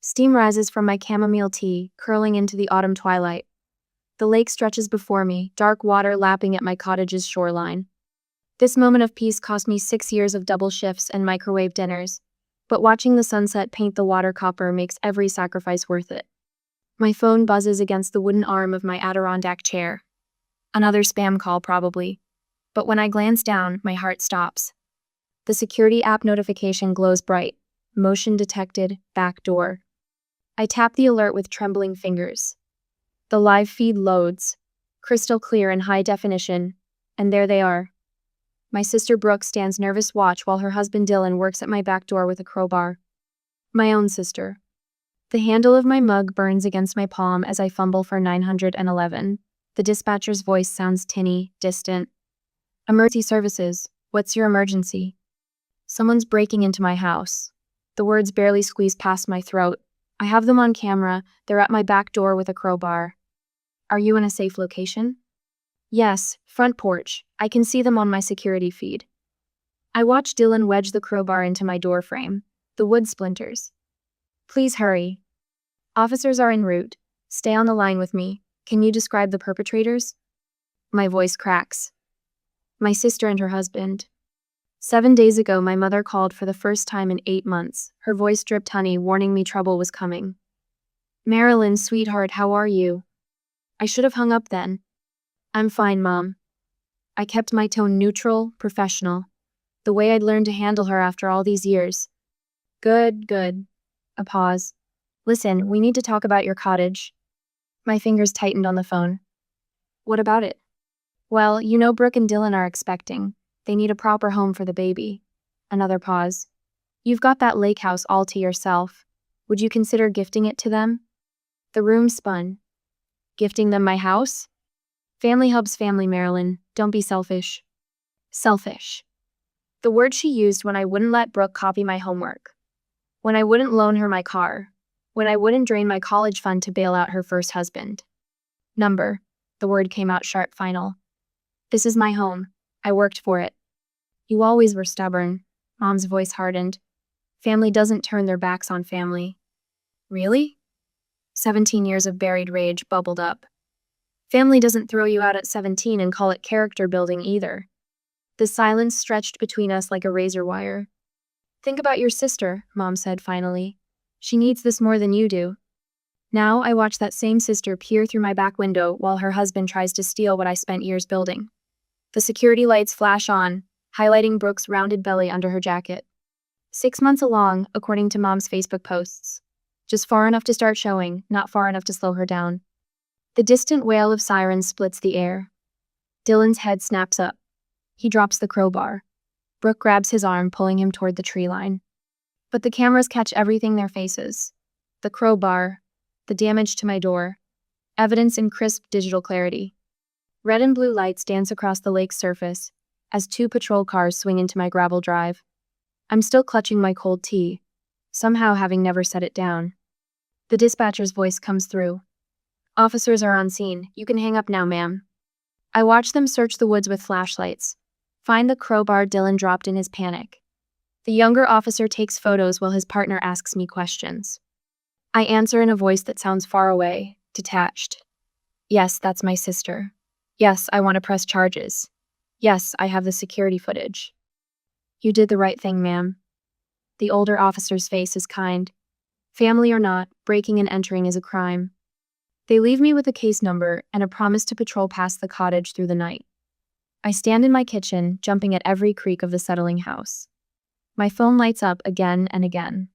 Steam rises from my chamomile tea, curling into the autumn twilight. The lake stretches before me, dark water lapping at my cottage's shoreline. This moment of peace cost me 6 years of double shifts and microwave dinners, but watching the sunset paint the water copper makes every sacrifice worth it. My phone buzzes against the wooden arm of my Adirondack chair. Another spam call, probably. But when I glance down, my heart stops. The security app notification glows bright. Motion detected, back door. I tap the alert with trembling fingers. The live feed loads, crystal clear and high definition, and there they are. My sister Brooke stands nervous watch while her husband Dylan works at my back door with a crowbar. My own sister. The handle of my mug burns against my palm as I fumble for 911. The dispatcher's voice sounds tinny, distant. Emergency services. What's your emergency? Someone's breaking into my house. The words barely squeeze past my throat. I have them on camera. They're at my back door with a crowbar. Are you in a safe location? Yes, front porch. I can see them on my security feed. I watch Dylan wedge the crowbar into my door frame. The wood splinters. Please hurry. Officers are en route. Stay on the line with me. Can you describe the perpetrators? My voice cracks. My sister and her husband. 7 days ago, my mother called for the first time in 8 months. Her voice dripped honey, warning me trouble was coming. Marilyn, sweetheart, how are you? I should have hung up then. I'm fine, Mom. I kept my tone neutral, professional. The way I'd learned to handle her after all these years. Good, good. A pause. Listen, we need to talk about your cottage. My fingers tightened on the phone. What about it? Well, you know Brooke and Dylan are expecting. They need a proper home for the baby. Another pause. You've got that lake house all to yourself. Would you consider gifting it to them? The room spun. Gifting them my house? Family hubs family, Marilyn. Don't be selfish. Selfish. The word she used when I wouldn't let Brooke copy my homework. When I wouldn't loan her my car. When I wouldn't drain my college fund to bail out her first husband. Number. The word came out sharp final. This is my home. I worked for it. You always were stubborn. Mom's voice hardened. Family doesn't turn their backs on family. Really? 17 years of buried rage bubbled up. Family doesn't throw you out at 17 and call it character building either. The silence stretched between us like a razor wire. Think about your sister, Mom said finally. She needs this more than you do. Now I watch that same sister peer through my back window while her husband tries to steal what I spent years building. The security lights flash on, highlighting Brooke's rounded belly under her jacket. 6 months along, according to Mom's Facebook posts. Just far enough to start showing, not far enough to slow her down. The distant wail of sirens splits the air. Dylan's head snaps up. He drops the crowbar. Brooke grabs his arm, pulling him toward the tree line. But the cameras catch everything their faces. The crowbar, the damage to my door, evidence in crisp digital clarity. Red and blue lights dance across the lake's surface as 2 patrol cars swing into my gravel drive. I'm still clutching my cold tea, somehow having never set it down. The dispatcher's voice comes through. Officers are on scene. You can hang up now, ma'am. I watch them search the woods with flashlights. Find the crowbar Dylan dropped in his panic. The younger officer takes photos while his partner asks me questions. I answer in a voice that sounds far away, detached. Yes, that's my sister. Yes, I want to press charges. Yes, I have the security footage. You did the right thing, ma'am. The older officer's face is kind. Family or not, breaking and entering is a crime. They leave me with a case number and a promise to patrol past the cottage through the night. I stand in my kitchen, jumping at every creak of the settling house. My phone lights up again and again.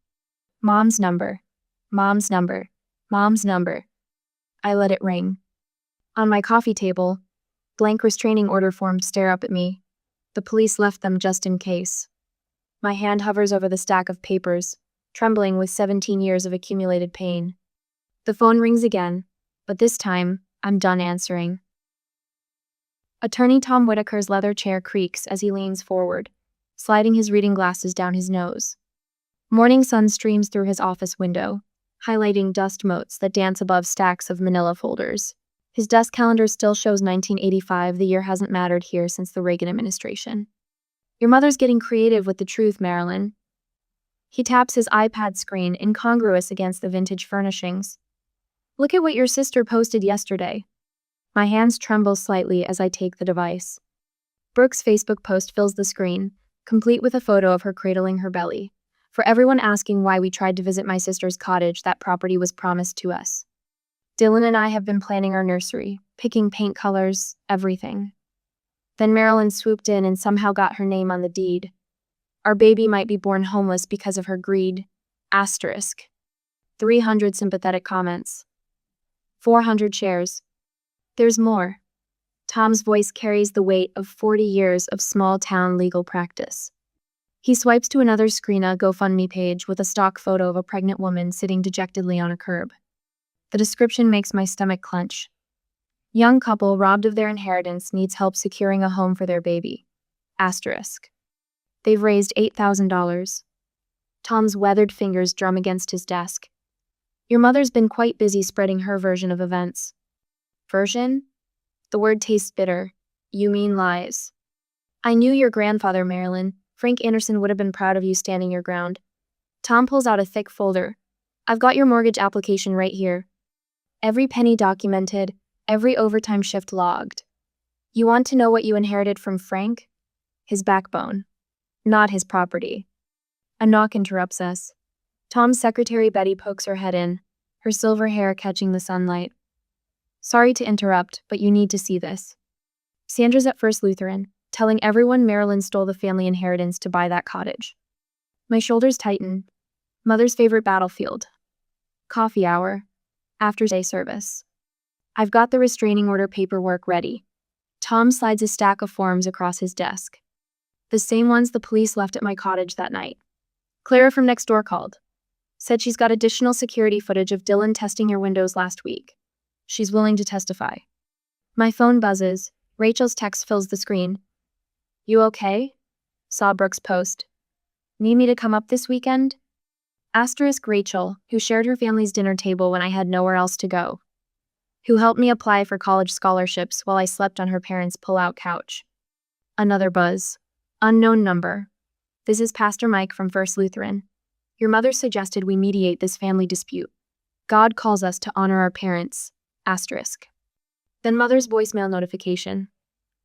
Mom's number. Mom's number. Mom's number. I let it ring. On my coffee table, blank restraining order forms stare up at me. The police left them just in case. My hand hovers over the stack of papers, trembling with 17 years of accumulated pain. The phone rings again, but this time, I'm done answering. Attorney Tom Whitaker's leather chair creaks as he leans forward, sliding his reading glasses down his nose. Morning sun streams through his office window, highlighting dust motes that dance above stacks of manila folders. His desk calendar still shows 1985. The year hasn't mattered here since the Reagan administration. Your mother's getting creative with the truth, Marilyn. He taps his iPad screen, incongruous against the vintage furnishings. Look at what your sister posted yesterday. My hands tremble slightly as I take the device. Brooke's Facebook post fills the screen, complete with a photo of her cradling her belly. For everyone asking why we tried to visit my sister's cottage, that property was promised to us. Dylan and I have been planning our nursery, picking paint colors, everything. Then Marilyn swooped in and somehow got her name on the deed. Our baby might be born homeless because of her greed. Asterisk. 300 sympathetic comments. 400 shares. There's more. Tom's voice carries the weight of 40 years of small-town legal practice. He swipes to another screen, a GoFundMe page with a stock photo of a pregnant woman sitting dejectedly on a curb. The description makes my stomach clench. Young couple robbed of their inheritance needs help securing a home for their baby. Asterisk. They've raised $8,000. Tom's weathered fingers drum against his desk. Your mother's been quite busy spreading her version of events. Version? The word tastes bitter. You mean lies. I knew your grandfather, Marilyn. Frank Anderson would have been proud of you standing your ground. Tom pulls out a thick folder. I've got your mortgage application right here. Every penny documented, every overtime shift logged. You want to know what you inherited from Frank? His backbone. Not his property. A knock interrupts us. Tom's secretary Betty pokes her head in, her silver hair catching the sunlight. Sorry to interrupt, but you need to see this. Sandra's at First Lutheran, telling everyone Marilyn stole the family inheritance to buy that cottage. My shoulders tighten. Mother's favorite battlefield. Coffee hour. After day service. I've got the restraining order paperwork ready. Tom slides a stack of forms across his desk. The same ones the police left at my cottage that night. Clara from next door called. Said she's got additional security footage of Dylan testing your windows last week. She's willing to testify. My phone buzzes. Rachel's text fills the screen. You okay? Saw Brooke's post. Need me to come up this weekend? Asterisk Rachel, who shared her family's dinner table when I had nowhere else to go. Who helped me apply for college scholarships while I slept on her parents' pull-out couch. Another buzz. Unknown number. This is Pastor Mike from First Lutheran. Your mother suggested we mediate this family dispute. God calls us to honor our parents. Asterisk. Then mother's voicemail notification.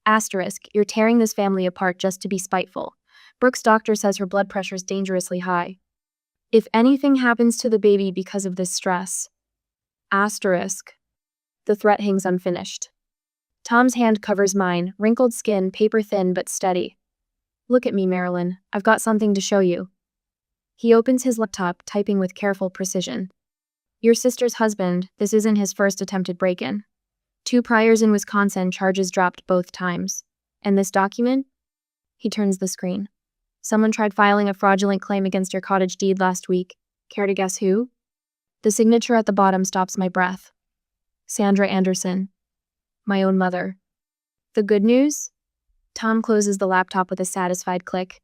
Asterisk, you're tearing this family apart just to be spiteful. Brooke's doctor says her blood pressure's dangerously high. If anything happens to the baby because of this stress. Asterisk. The threat hangs unfinished. Tom's hand covers mine, wrinkled skin, paper thin but steady. Look at me, Marilyn. I've got something to show you. He opens his laptop, typing with careful precision. Your sister's husband, this isn't his first attempted break-in. 2 priors in Wisconsin, charges dropped both times. And this document? He turns the screen. Someone tried filing a fraudulent claim against your cottage deed last week. Care to guess who? The signature at the bottom stops my breath. Sandra Anderson. My own mother. The good news? Tom closes the laptop with a satisfied click.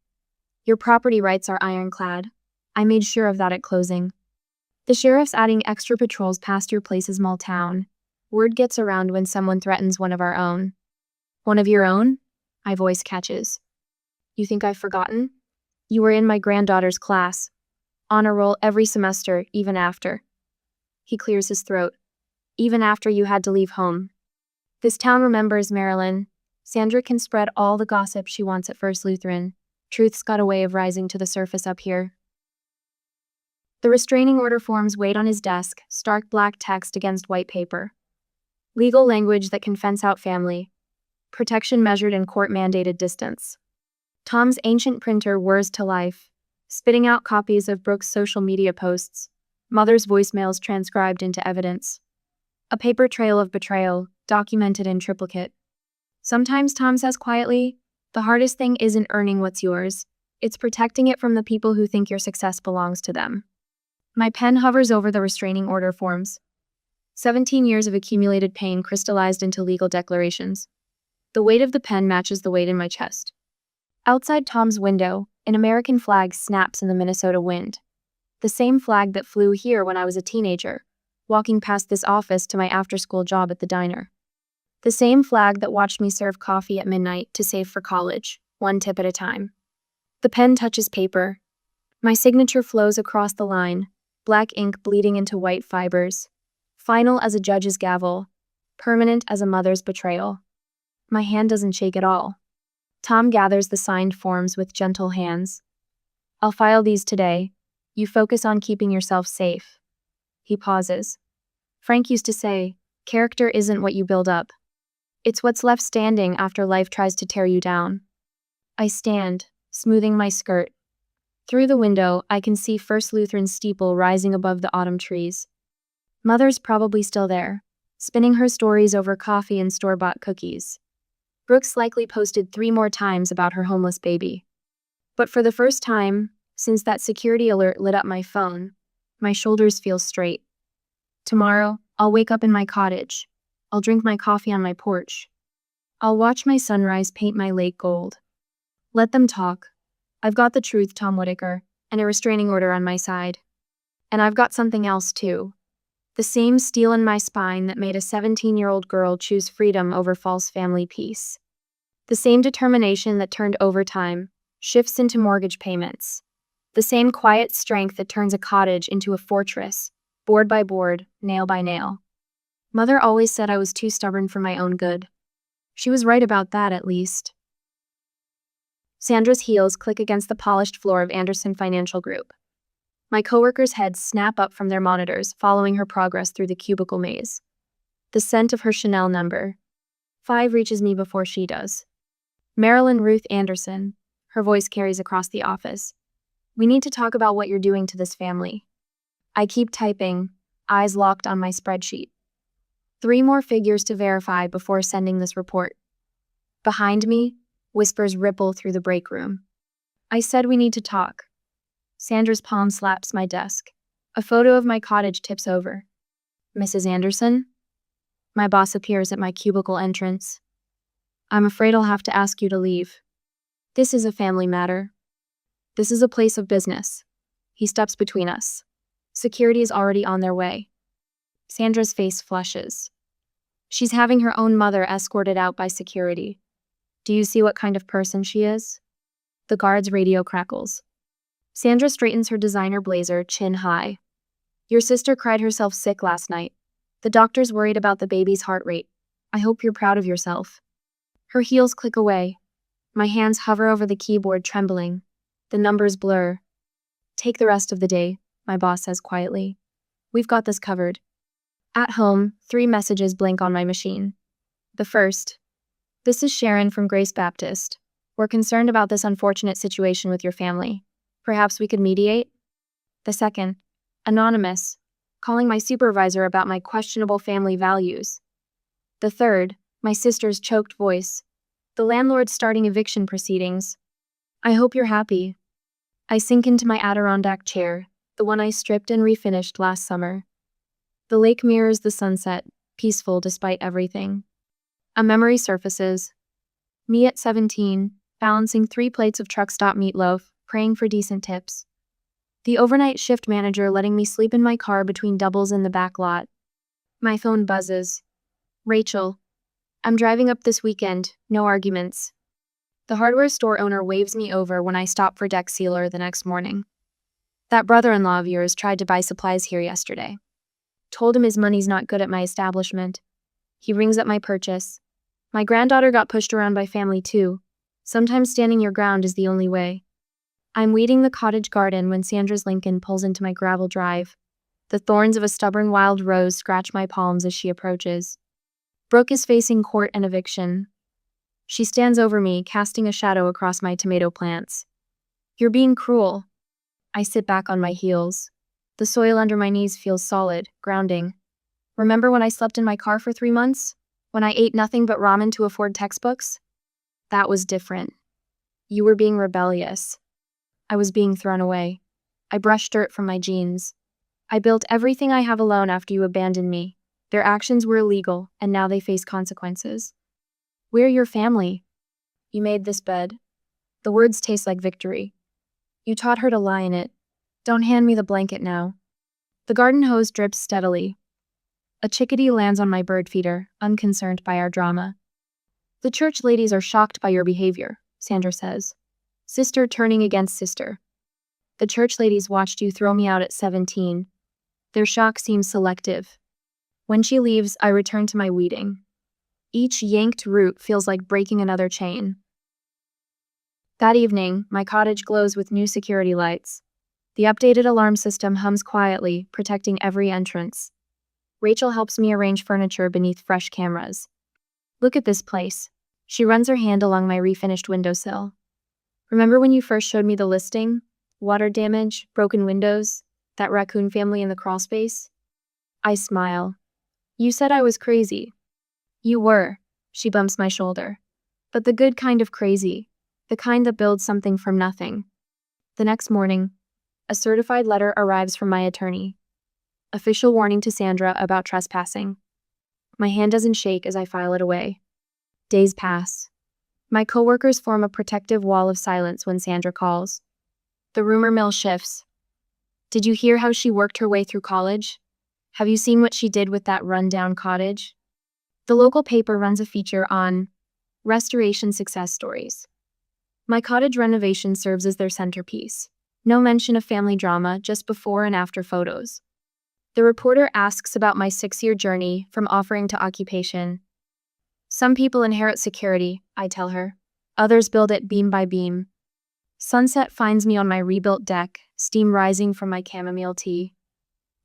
Your property rights are ironclad. I made sure of that at closing. The sheriff's adding extra patrols past your place's small town. Word gets around when someone threatens one of our own. One of your own? My voice catches. You think I've forgotten? You were in my granddaughter's class. Honor roll every semester, even after. He clears his throat. Even after you had to leave home. This town remembers, Marilyn. Sandra can spread all the gossip she wants at First Lutheran. Truth's got a way of rising to the surface up here. The restraining order forms wait on his desk, stark black text against white paper. Legal language that can fence out family. Protection measured in court-mandated distance. Tom's ancient printer whirs to life, spitting out copies of Brooke's social media posts, mother's voicemails transcribed into evidence. A paper trail of betrayal, documented in triplicate. Sometimes Tom says quietly, the hardest thing isn't earning what's yours, it's protecting it from the people who think your success belongs to them. My pen hovers over the restraining order forms. 17 years of accumulated pain crystallized into legal declarations. The weight of the pen matches the weight in my chest. Outside Tom's window, an American flag snaps in the Minnesota wind. The same flag that flew here when I was a teenager, walking past this office to my after-school job at the diner. The same flag that watched me serve coffee at midnight to save for college, one tip at a time. The pen touches paper. My signature flows across the line, black ink bleeding into white fibers. Final as a judge's gavel, permanent as a mother's betrayal. My hand doesn't shake at all. Tom gathers the signed forms with gentle hands. I'll file these today. You focus on keeping yourself safe. He pauses. Frank used to say, character isn't what you build up. It's what's left standing after life tries to tear you down. I stand, smoothing my skirt. Through the window, I can see First Lutheran steeple rising above the autumn trees. Mother's probably still there, spinning her stories over coffee and store-bought cookies. Brooks likely posted 3 more times about her homeless baby. But for the first time, since that security alert lit up my phone, my shoulders feel straight. Tomorrow, I'll wake up in my cottage. I'll drink my coffee on my porch. I'll watch my sunrise paint my lake gold. Let them talk. I've got the truth, Tom Whitaker, and a restraining order on my side. And I've got something else, too. The same steel in my spine that made a 17-year-old girl choose freedom over false family peace. The same determination that turned overtime, shifts into mortgage payments. The same quiet strength that turns a cottage into a fortress, board by board, nail by nail. Mother always said I was too stubborn for my own good. She was right about that, at least. Sandra's heels click against the polished floor of Anderson Financial Group. My coworkers' heads snap up from their monitors, following her progress through the cubicle maze. The scent of her Chanel number 5 reaches me before she does. Marilyn Ruth Anderson, her voice carries across the office. We need to talk about what you're doing to this family. I keep typing, eyes locked on my spreadsheet. 3 more figures to verify before sending this report. Behind me, whispers ripple through the break room. I said we need to talk. Sandra's palm slaps my desk. A photo of my cottage tips over. Mrs. Anderson? My boss appears at my cubicle entrance. I'm afraid I'll have to ask you to leave. This is a family matter. This is a place of business. He steps between us. Security is already on their way. Sandra's face flushes. She's having her own mother escorted out by security. Do you see what kind of person she is? The guard's radio crackles. Sandra straightens her designer blazer, chin high. Your sister cried herself sick last night. The doctor's worried about the baby's heart rate. I hope you're proud of yourself. Her heels click away. My hands hover over the keyboard, trembling. The numbers blur. Take the rest of the day, my boss says quietly. We've got this covered. At home, 3 messages blink on my machine. The first. This is Sharon from Grace Baptist. We're concerned about this unfortunate situation with your family. Perhaps we could mediate? The second. Anonymous. Calling my supervisor about my questionable family values. The third. My sister's choked voice. The landlord's starting eviction proceedings. I hope you're happy. I sink into my Adirondack chair, the one I stripped and refinished last summer. The lake mirrors the sunset, peaceful despite everything. A memory surfaces. Me at 17, balancing 3 plates of truck stop meatloaf, praying for decent tips. The overnight shift manager letting me sleep in my car between doubles in the back lot. My phone buzzes. Rachel. I'm driving up this weekend, no arguments. The hardware store owner waves me over when I stop for deck sealer the next morning. That brother-in-law of yours tried to buy supplies here yesterday. Told him his money's not good at my establishment. He rings up my purchase. My granddaughter got pushed around by family too. Sometimes standing your ground is the only way. I'm weeding the cottage garden when Sandra's Lincoln pulls into my gravel drive. The thorns of a stubborn wild rose scratch my palms as she approaches. Brooke is facing court and eviction. She stands over me, casting a shadow across my tomato plants. You're being cruel. I sit back on my heels. The soil under my knees feels solid, grounding. Remember when I slept in my car for 3 months? When I ate nothing but ramen to afford textbooks? That was different. You were being rebellious. I was being thrown away. I brushed dirt from my jeans. I built everything I have alone after you abandoned me. Their actions were illegal, and now they face consequences. We're your family. You made this bed. The words taste like victory. You taught her to lie in it. Don't hand me the blanket now. The garden hose drips steadily. A chickadee lands on my bird feeder, unconcerned by our drama. The church ladies are shocked by your behavior, Sandra says. Sister turning against sister. The church ladies watched you throw me out at 17. Their shock seems selective. When she leaves, I return to my weeding. Each yanked root feels like breaking another chain. That evening, my cottage glows with new security lights. The updated alarm system hums quietly, protecting every entrance. Rachel helps me arrange furniture beneath fresh cameras. Look at this place. She runs her hand along my refinished windowsill. Remember when you first showed me the listing? Water damage, broken windows, that raccoon family in the crawlspace? I smile. You said I was crazy. You were, she bumps my shoulder. But the good kind of crazy. The kind that builds something from nothing. The next morning, a certified letter arrives from my attorney. Official warning to Sandra about trespassing. My hand doesn't shake as I file it away. Days pass. My coworkers form a protective wall of silence when Sandra calls. The rumor mill shifts. Did you hear how she worked her way through college? Have you seen what she did with that rundown cottage? The local paper runs a feature on restoration success stories. My cottage renovation serves as their centerpiece. No mention of family drama, just before and after photos. The reporter asks about my 6-year journey from offering to occupation. Some people inherit security, I tell her. Others build it beam by beam. Sunset finds me on my rebuilt deck, steam rising from my chamomile tea.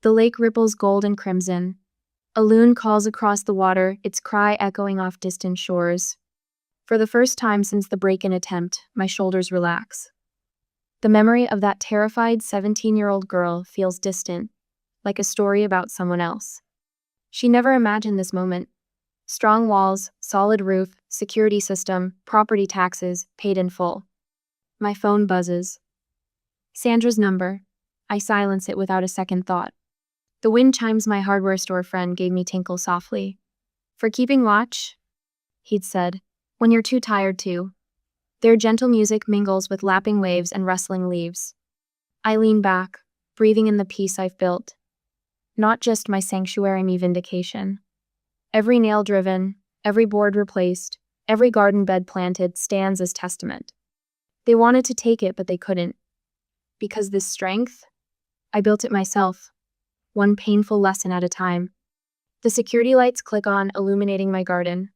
The lake ripples gold and crimson. A loon calls across the water, its cry echoing off distant shores. For the first time since the break-in attempt, my shoulders relax. The memory of that terrified 17-year-old girl feels distant, like a story about someone else. She never imagined this moment. Strong walls, solid roof, security system, property taxes, paid in full. My phone buzzes. Sandra's number. I silence it without a second thought. The wind chimes my hardware store friend gave me tinkle softly. For keeping watch? He'd said. When you're too tired to. Their gentle music mingles with lapping waves and rustling leaves. I lean back, breathing in the peace I've built. Not just my sanctuary, me vindication. Every nail driven, every board replaced, every garden bed planted stands as testament. They wanted to take it, but they couldn't. Because this strength, I built it myself, one painful lesson at a time. The security lights click on, illuminating my garden.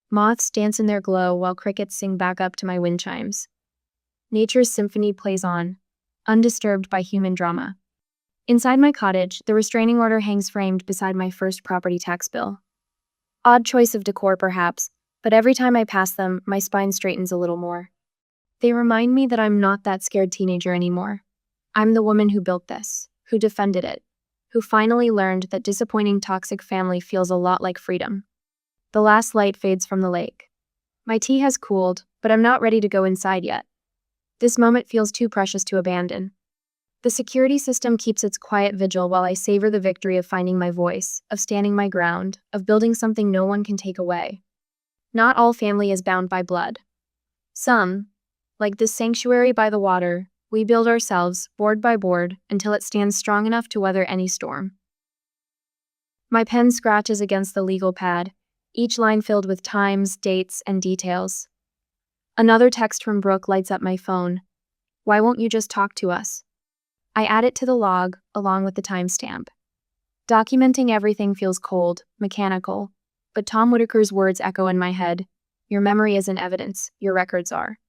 Moths dance in their glow while crickets sing back up to my wind chimes. Nature's symphony plays on, undisturbed by human drama. Inside my cottage, the restraining order hangs framed beside my first property tax bill. Odd choice of decor, perhaps, but every time I pass them, my spine straightens a little more. They remind me that I'm not that scared teenager anymore. I'm the woman who built this, who defended it, who finally learned that disappointing toxic family feels a lot like freedom. The last light fades from the lake. My tea has cooled, but I'm not ready to go inside yet. This moment feels too precious to abandon. The security system keeps its quiet vigil while I savor the victory of finding my voice, of standing my ground, of building something no one can take away. Not all family is bound by blood. Some, like this sanctuary by the water, we build ourselves, board by board, until it stands strong enough to weather any storm. My pen scratches against the legal pad, each line filled with times, dates, and details. Another text from Brooke lights up my phone. Why won't you just talk to us? I add it to the log, along with the timestamp. Documenting everything feels cold, mechanical, but Tom Whitaker's words echo in my head. Your memory isn't evidence, your records are.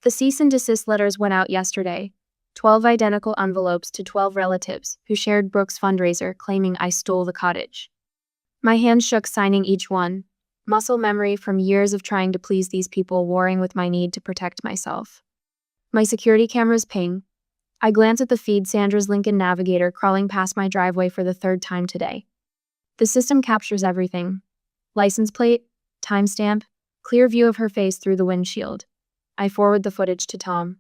The cease and desist letters went out yesterday. 12 identical envelopes to 12 relatives who shared Brooke's fundraiser claiming I stole the cottage. My hand shook signing each one, muscle memory from years of trying to please these people warring with my need to protect myself. My security cameras ping. I glance at the feed, Sandra's Lincoln Navigator crawling past my driveway for the 3rd time today. The system captures everything. License plate, timestamp, clear view of her face through the windshield. I forward the footage to Tom.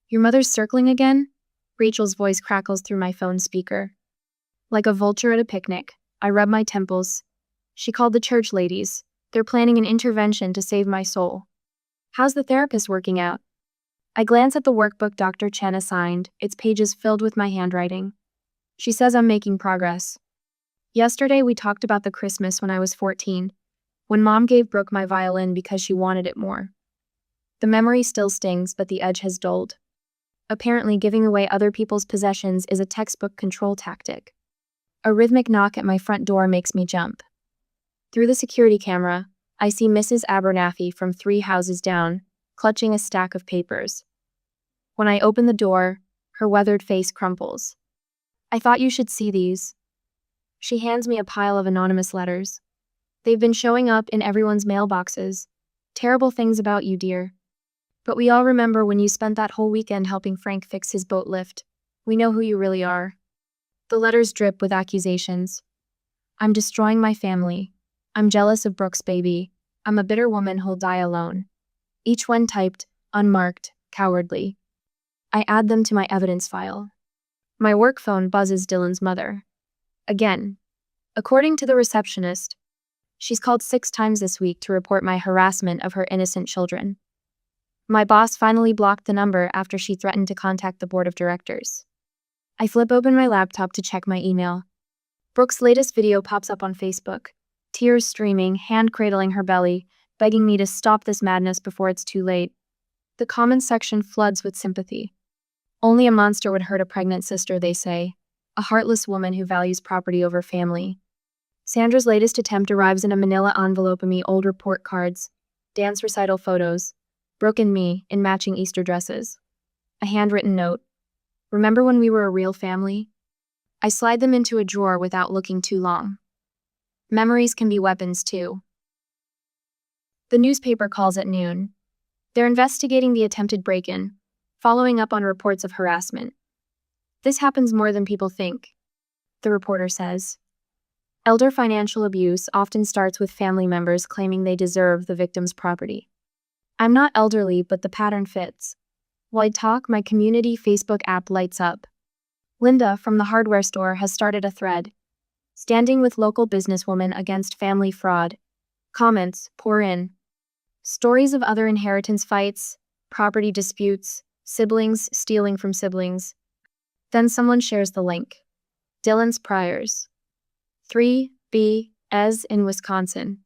Your mother's circling again? Rachel's voice crackles through my phone speaker. Like a vulture at a picnic, I rub my temples. She called the church ladies. They're planning an intervention to save my soul. How's the therapist working out? I glance at the workbook Dr. Chen assigned, its pages filled with my handwriting. She says I'm making progress. Yesterday we talked about the Christmas when I was 14, when Mom gave Brooke my violin because she wanted it more. The memory still stings, but the edge has dulled. Apparently, giving away other people's possessions is a textbook control tactic. A rhythmic knock at my front door makes me jump. Through the security camera, I see Mrs. Abernathy from 3 houses down, clutching a stack of papers. When I open the door, her weathered face crumples. "I thought you should see these." She hands me a pile of anonymous letters. "They've been showing up in everyone's mailboxes. Terrible things about you, dear. But we all remember when you spent that whole weekend helping Frank fix his boat lift. We know who you really are." The letters drip with accusations. "I'm destroying my family. I'm jealous of Brooke's baby. I'm a bitter woman who'll die alone." Each one typed, unmarked, cowardly. I add them to my evidence file. My work phone buzzes Dylan's mother. Again. According to the receptionist, she's called 6 times this week to report my harassment of her innocent children. My boss finally blocked the number after she threatened to contact the board of directors. I flip open my laptop to check my email. Brooke's latest video pops up on Facebook. Tears streaming, hand cradling her belly, begging me to stop this madness before it's too late. The comments section floods with sympathy. Only a monster would hurt a pregnant sister, they say. A heartless woman who values property over family. Sandra's latest attempt arrives in a manila envelope amid old report cards, dance recital photos, Brooke and me in matching Easter dresses. A handwritten note. "Remember when we were a real family?" I slide them into a drawer without looking too long. Memories can be weapons too. The newspaper calls at noon. They're investigating the attempted break-in, following up on reports of harassment. "This happens more than people think," the reporter says. Elder financial abuse often starts with family members claiming they deserve the victim's property. I'm not elderly, but the pattern fits. While I talk, my community Facebook app lights up. Linda from the hardware store has started a thread. "Standing with local businesswoman against family fraud." Comments pour in. Stories of other inheritance fights, property disputes, siblings stealing from siblings. Then someone shares the link. Dylan's priors. 3 B.S. in Wisconsin.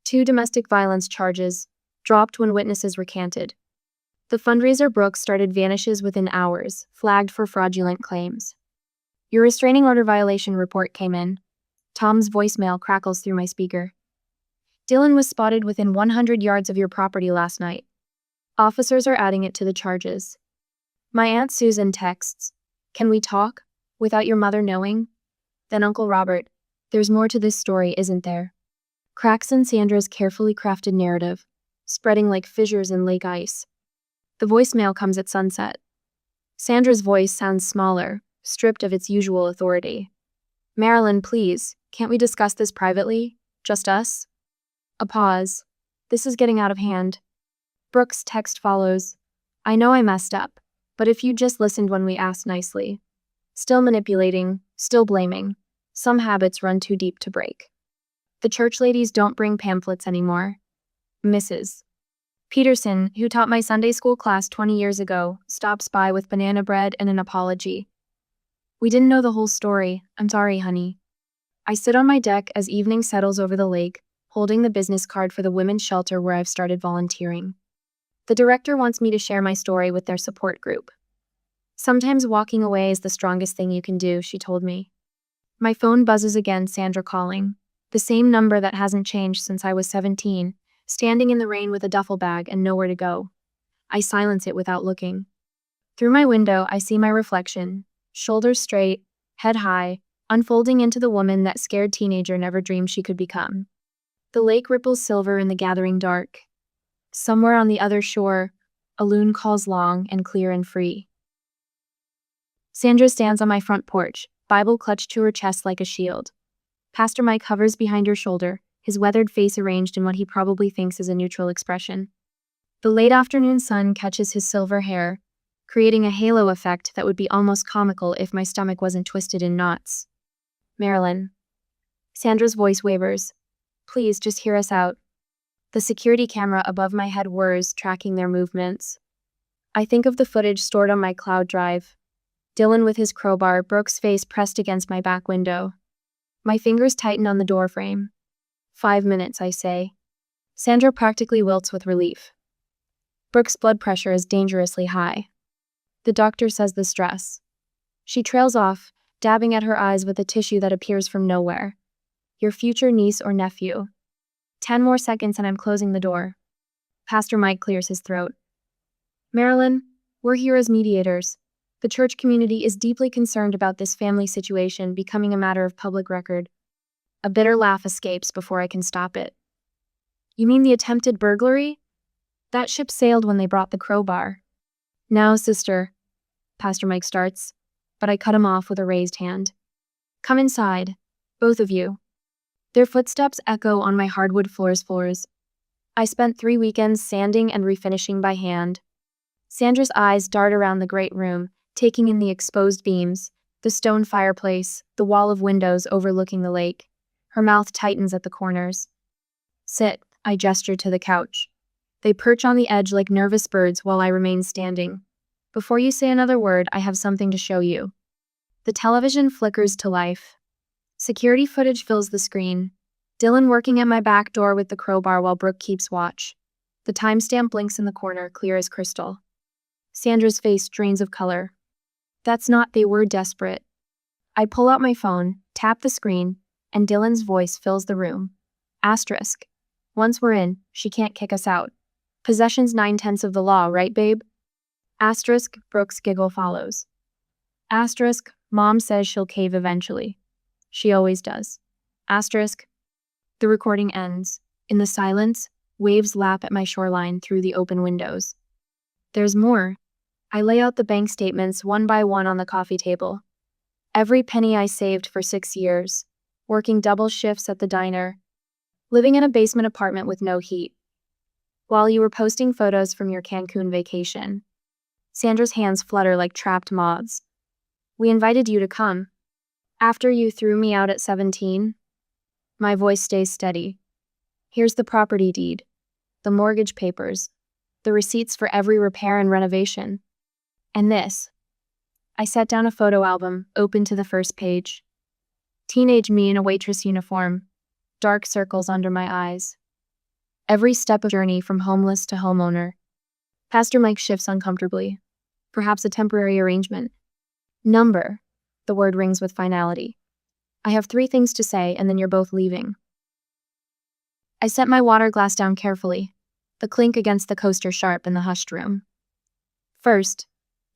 2 domestic violence charges, dropped when witnesses recanted. The fundraiser Brooke started vanishes within hours, flagged for fraudulent claims. "Your restraining order violation report came in." Tom's voicemail crackles through my speaker. "Dylan was spotted within 100 yards of your property last night. Officers are adding it to the charges." My Aunt Susan texts, "Can we talk? Without your mother knowing?" Then Uncle Robert, "There's more to this story, isn't there?" Cracks in Sandra's carefully crafted narrative, spreading like fissures in lake ice. The voicemail comes at sunset. Sandra's voice sounds smaller, stripped of its usual authority. "Marilyn, please, can't we discuss this privately? Just us?" A pause. This is getting out of hand. Brooke's text follows. "I know I messed up, but if you just listened when we asked nicely." Still manipulating, still blaming. Some habits run too deep to break. The church ladies don't bring pamphlets anymore. Mrs. Peterson, who taught my Sunday school class 20 years ago, stops by with banana bread and an apology. "We didn't know the whole story. I'm sorry, honey." I sit on my deck as evening settles over the lake, holding the business card for the women's shelter where I've started volunteering. The director wants me to share my story with their support group. "Sometimes walking away is the strongest thing you can do," she told me. My phone buzzes again, Sandra calling. The same number that hasn't changed since I was 17, standing in the rain with a duffel bag and nowhere to go. I silence it without looking. Through my window, I see my reflection, shoulders straight, head high, unfolding into the woman that scared teenager never dreamed she could become. The lake ripples silver in the gathering dark. Somewhere on the other shore, a loon calls long and clear and free. Sandra stands on my front porch, Bible clutched to her chest like a shield. Pastor Mike hovers behind her shoulder, his weathered face arranged in what he probably thinks is a neutral expression. The late afternoon sun catches his silver hair, creating a halo effect that would be almost comical if my stomach wasn't twisted in knots. "Marilyn." Sandra's voice wavers. "Please, just hear us out." The security camera above my head whirs, tracking their movements. I think of the footage stored on my cloud drive. Dylan with his crowbar, Brooke's face pressed against my back window. My fingers tighten on the doorframe. 5 minutes, I say. Sandra practically wilts with relief. Brooke's blood pressure is dangerously high. The doctor says the stress. She trails off, dabbing at her eyes with a tissue that appears from nowhere. Your future niece or nephew. 10 more seconds and I'm closing the door. Pastor Mike clears his throat. Marilyn, we're here as mediators. The church community is deeply concerned about this family situation becoming a matter of public record. A bitter laugh escapes before I can stop it. You mean the attempted burglary? That ship sailed when they brought the crowbar. Now, sister, Pastor Mike starts, but I cut him off with a raised hand. Come inside, both of you. Their footsteps echo on my hardwood floors. I spent 3 weekends sanding and refinishing by hand. Sandra's eyes dart around the great room, taking in the exposed beams, the stone fireplace, the wall of windows overlooking the lake. Her mouth tightens at the corners. Sit, I gesture to the couch. They perch on the edge like nervous birds while I remain standing. Before you say another word, I have something to show you. The television flickers to life. Security footage fills the screen. Dylan working at my back door with the crowbar while Brooke keeps watch. The timestamp blinks in the corner, clear as crystal. Sandra's face drains of color. That's not, they were desperate. I pull out my phone, tap the screen, and Dylan's voice fills the room. Asterisk. Once we're in, she can't kick us out. Possession's 9/10 of the law, right, babe? Asterisk, Brooke's giggle follows. Asterisk, Mom says she'll cave eventually. She always does. Asterisk. The recording ends. In the silence, waves lap at my shoreline through the open windows. There's more. I lay out the bank statements one by one on the coffee table. Every penny I saved for 6 years, working double shifts at the diner, living in a basement apartment with no heat, while you were posting photos from your Cancun vacation. Sandra's hands flutter like trapped moths. We invited you to come. After you threw me out at 17, my voice stays steady. Here's the property deed, the mortgage papers, the receipts for every repair and renovation. And this. I set down a photo album, open to the first page. Teenage me in a waitress uniform, dark circles under my eyes. Every step of journey from homeless to homeowner. Pastor Mike shifts uncomfortably. Perhaps a temporary arrangement. Number. The word rings with finality. I have 3 things to say, and then you're both leaving. I set my water glass down carefully, the clink against the coaster sharp in the hushed room. First,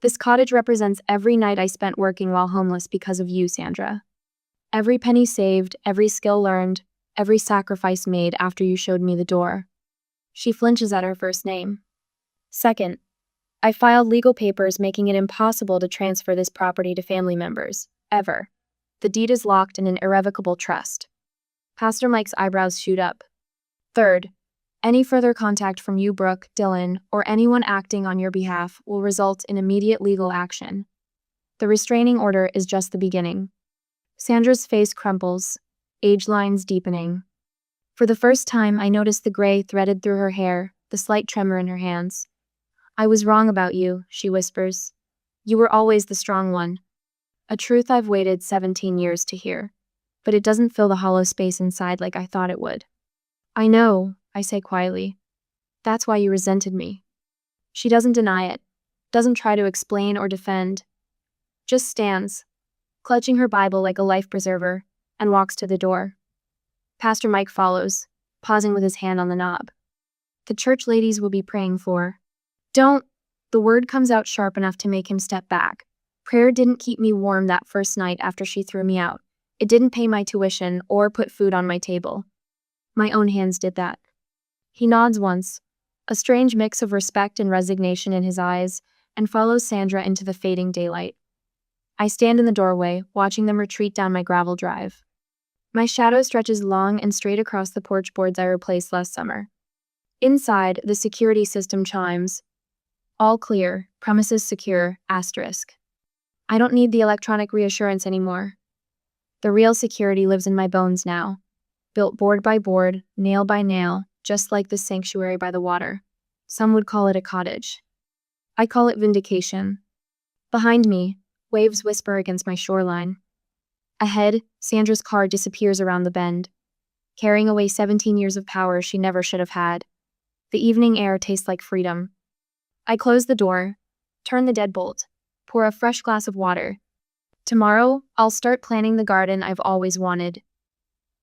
this cottage represents every night I spent working while homeless because of you, Sandra. Every penny saved, every skill learned, every sacrifice made after you showed me the door. She flinches at her first name. Second, I filed legal papers making it impossible to transfer this property to family members, ever. The deed is locked in an irrevocable trust. Pastor Mike's eyebrows shoot up. Third, any further contact from you, Brooke, Dylan, or anyone acting on your behalf will result in immediate legal action. The restraining order is just the beginning. Sandra's face crumples, age lines deepening. For the first time, I noticed the gray threaded through her hair, the slight tremor in her hands. I was wrong about you, she whispers. You were always the strong one. A truth I've waited 17 years to hear, but it doesn't fill the hollow space inside like I thought it would. I know, I say quietly. That's why you resented me. She doesn't deny it, doesn't try to explain or defend, just stands, clutching her Bible like a life preserver, and walks to the door. Pastor Mike follows, pausing with his hand on the knob. The church ladies will be praying for. Don't. The word comes out sharp enough to make him step back. Prayer didn't keep me warm that first night after she threw me out. It didn't pay my tuition or put food on my table. My own hands did that. He nods once, a strange mix of respect and resignation in his eyes, and follows Sandra into the fading daylight. I stand in the doorway, watching them retreat down my gravel drive. My shadow stretches long and straight across the porch boards I replaced last summer. Inside, the security system chimes. All clear, premises secure, asterisk. I don't need the electronic reassurance anymore. The real security lives in my bones now, built board by board, nail by nail, just like this sanctuary by the water. Some would call it a cottage. I call it vindication. Behind me, waves whisper against my shoreline. Ahead, Sandra's car disappears around the bend, carrying away 17 years of power she never should have had. The evening air tastes like freedom. I close the door, turn the deadbolt, pour a fresh glass of water. Tomorrow, I'll start planning the garden I've always wanted.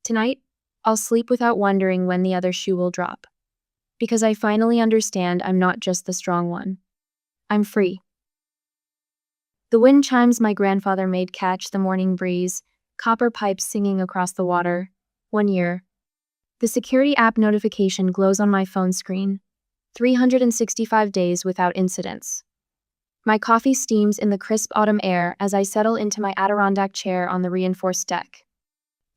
Tonight, I'll sleep without wondering when the other shoe will drop. Because I finally understand I'm not just the strong one. I'm free. The wind chimes my grandfather made catch the morning breeze, copper pipes singing across the water. 1 year. The security app notification glows on my phone screen. 365 days without incidents. My coffee steams in the crisp autumn air as I settle into my Adirondack chair on the reinforced deck.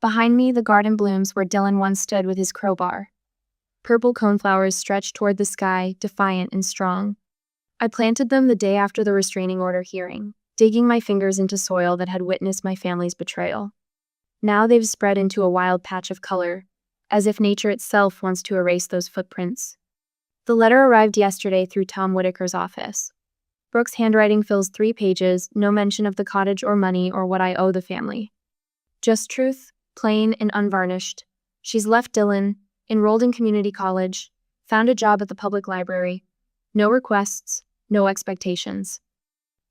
Behind me, the garden blooms where Dylan once stood with his crowbar. Purple coneflowers stretch toward the sky, defiant and strong. I planted them the day after the restraining order hearing, digging my fingers into soil that had witnessed my family's betrayal. Now they've spread into a wild patch of color, as if nature itself wants to erase those footprints. The letter arrived yesterday through Tom Whitaker's office. Brooke's handwriting fills 3 pages, no mention of the cottage or money or what I owe the family. Just truth, plain and unvarnished. She's left Dylan, enrolled in community college, found a job at the public library. No requests, no expectations.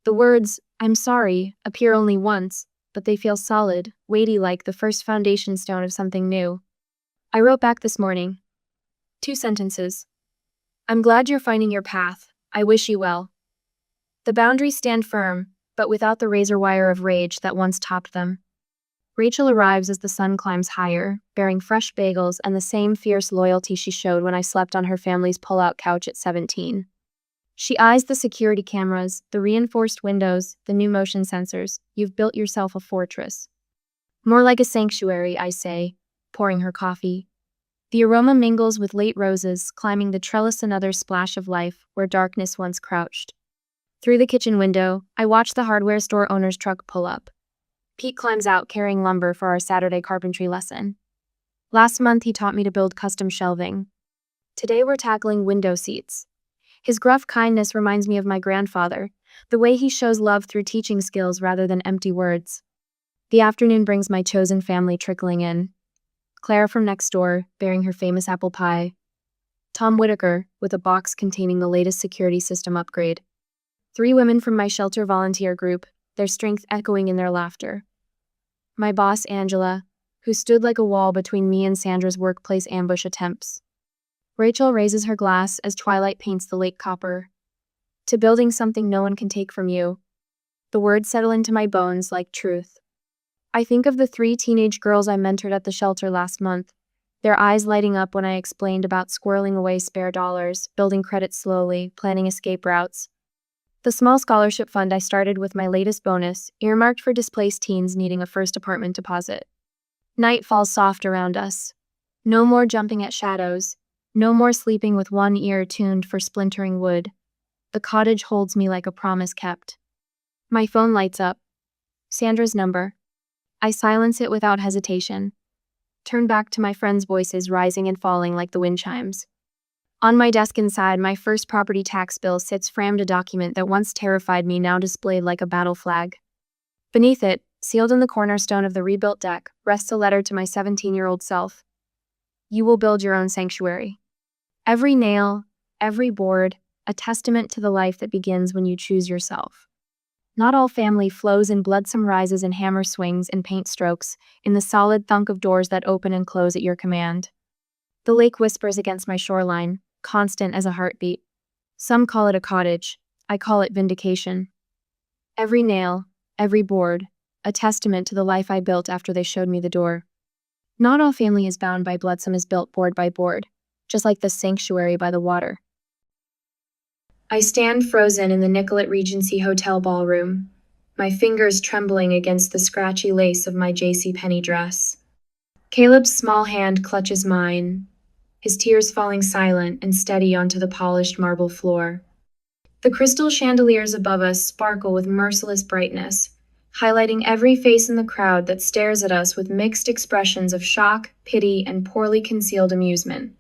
The words, "I'm sorry," appear only once, but they feel solid, weighty like the first foundation stone of something new. I wrote back this morning. 2 sentences. I'm glad you're finding your path. I wish you well. The boundaries stand firm, but without the razor wire of rage that once topped them. Rachel arrives as the sun climbs higher, bearing fresh bagels and the same fierce loyalty she showed when I slept on her family's pull-out couch at 17. She eyes the security cameras, the reinforced windows, the new motion sensors. You've built yourself a fortress. More like a sanctuary, I say, pouring her coffee. The aroma mingles with late roses, climbing the trellis, another splash of life where darkness once crouched. Through the kitchen window, I watch the hardware store owner's truck pull up. Pete climbs out carrying lumber for our Saturday carpentry lesson. Last month, he taught me to build custom shelving. Today, we're tackling window seats. His gruff kindness reminds me of my grandfather, the way he shows love through teaching skills rather than empty words. The afternoon brings my chosen family trickling in. Claire from next door, bearing her famous apple pie. Tom Whitaker, with a box containing the latest security system upgrade. 3 women from my shelter volunteer group, their strength echoing in their laughter. My boss, Angela, who stood like a wall between me and Sandra's workplace ambush attempts. Rachel raises her glass as twilight paints the lake copper. To building something no one can take from you. The words settle into my bones like truth. I think of the 3 teenage girls I mentored at the shelter last month, their eyes lighting up when I explained about squirreling away spare dollars, building credit slowly, planning escape routes. The small scholarship fund I started with my latest bonus, earmarked for displaced teens needing a first apartment deposit. Night falls soft around us. No more jumping at shadows. No more sleeping with one ear tuned for splintering wood. The cottage holds me like a promise kept. My phone lights up. Sandra's number. I silence it without hesitation. Turn back to my friends' voices rising and falling like the wind chimes. On my desk inside, my first property tax bill sits framed, a document that once terrified me now displayed like a battle flag. Beneath it, sealed in the cornerstone of the rebuilt deck, rests a letter to my 17-year-old self. You will build your own sanctuary. Every nail, every board, a testament to the life that begins when you choose yourself. Not all family flows in bloodsome rises and hammer swings and paint strokes, in the solid thunk of doors that open and close at your command. The lake whispers against my shoreline, constant as a heartbeat. Some call it a cottage. I call it vindication. Every nail, every board, a testament to the life I built after they showed me the door. Not all family is bound by blood, some is built board by board, just like the sanctuary by the water. I stand frozen in the Nicollet Regency Hotel ballroom, my fingers trembling against the scratchy lace of my JCPenney dress. Caleb's small hand clutches mine, his tears falling silent and steady onto the polished marble floor. The crystal chandeliers above us sparkle with merciless brightness, highlighting every face in the crowd that stares at us with mixed expressions of shock, pity, and poorly concealed amusement.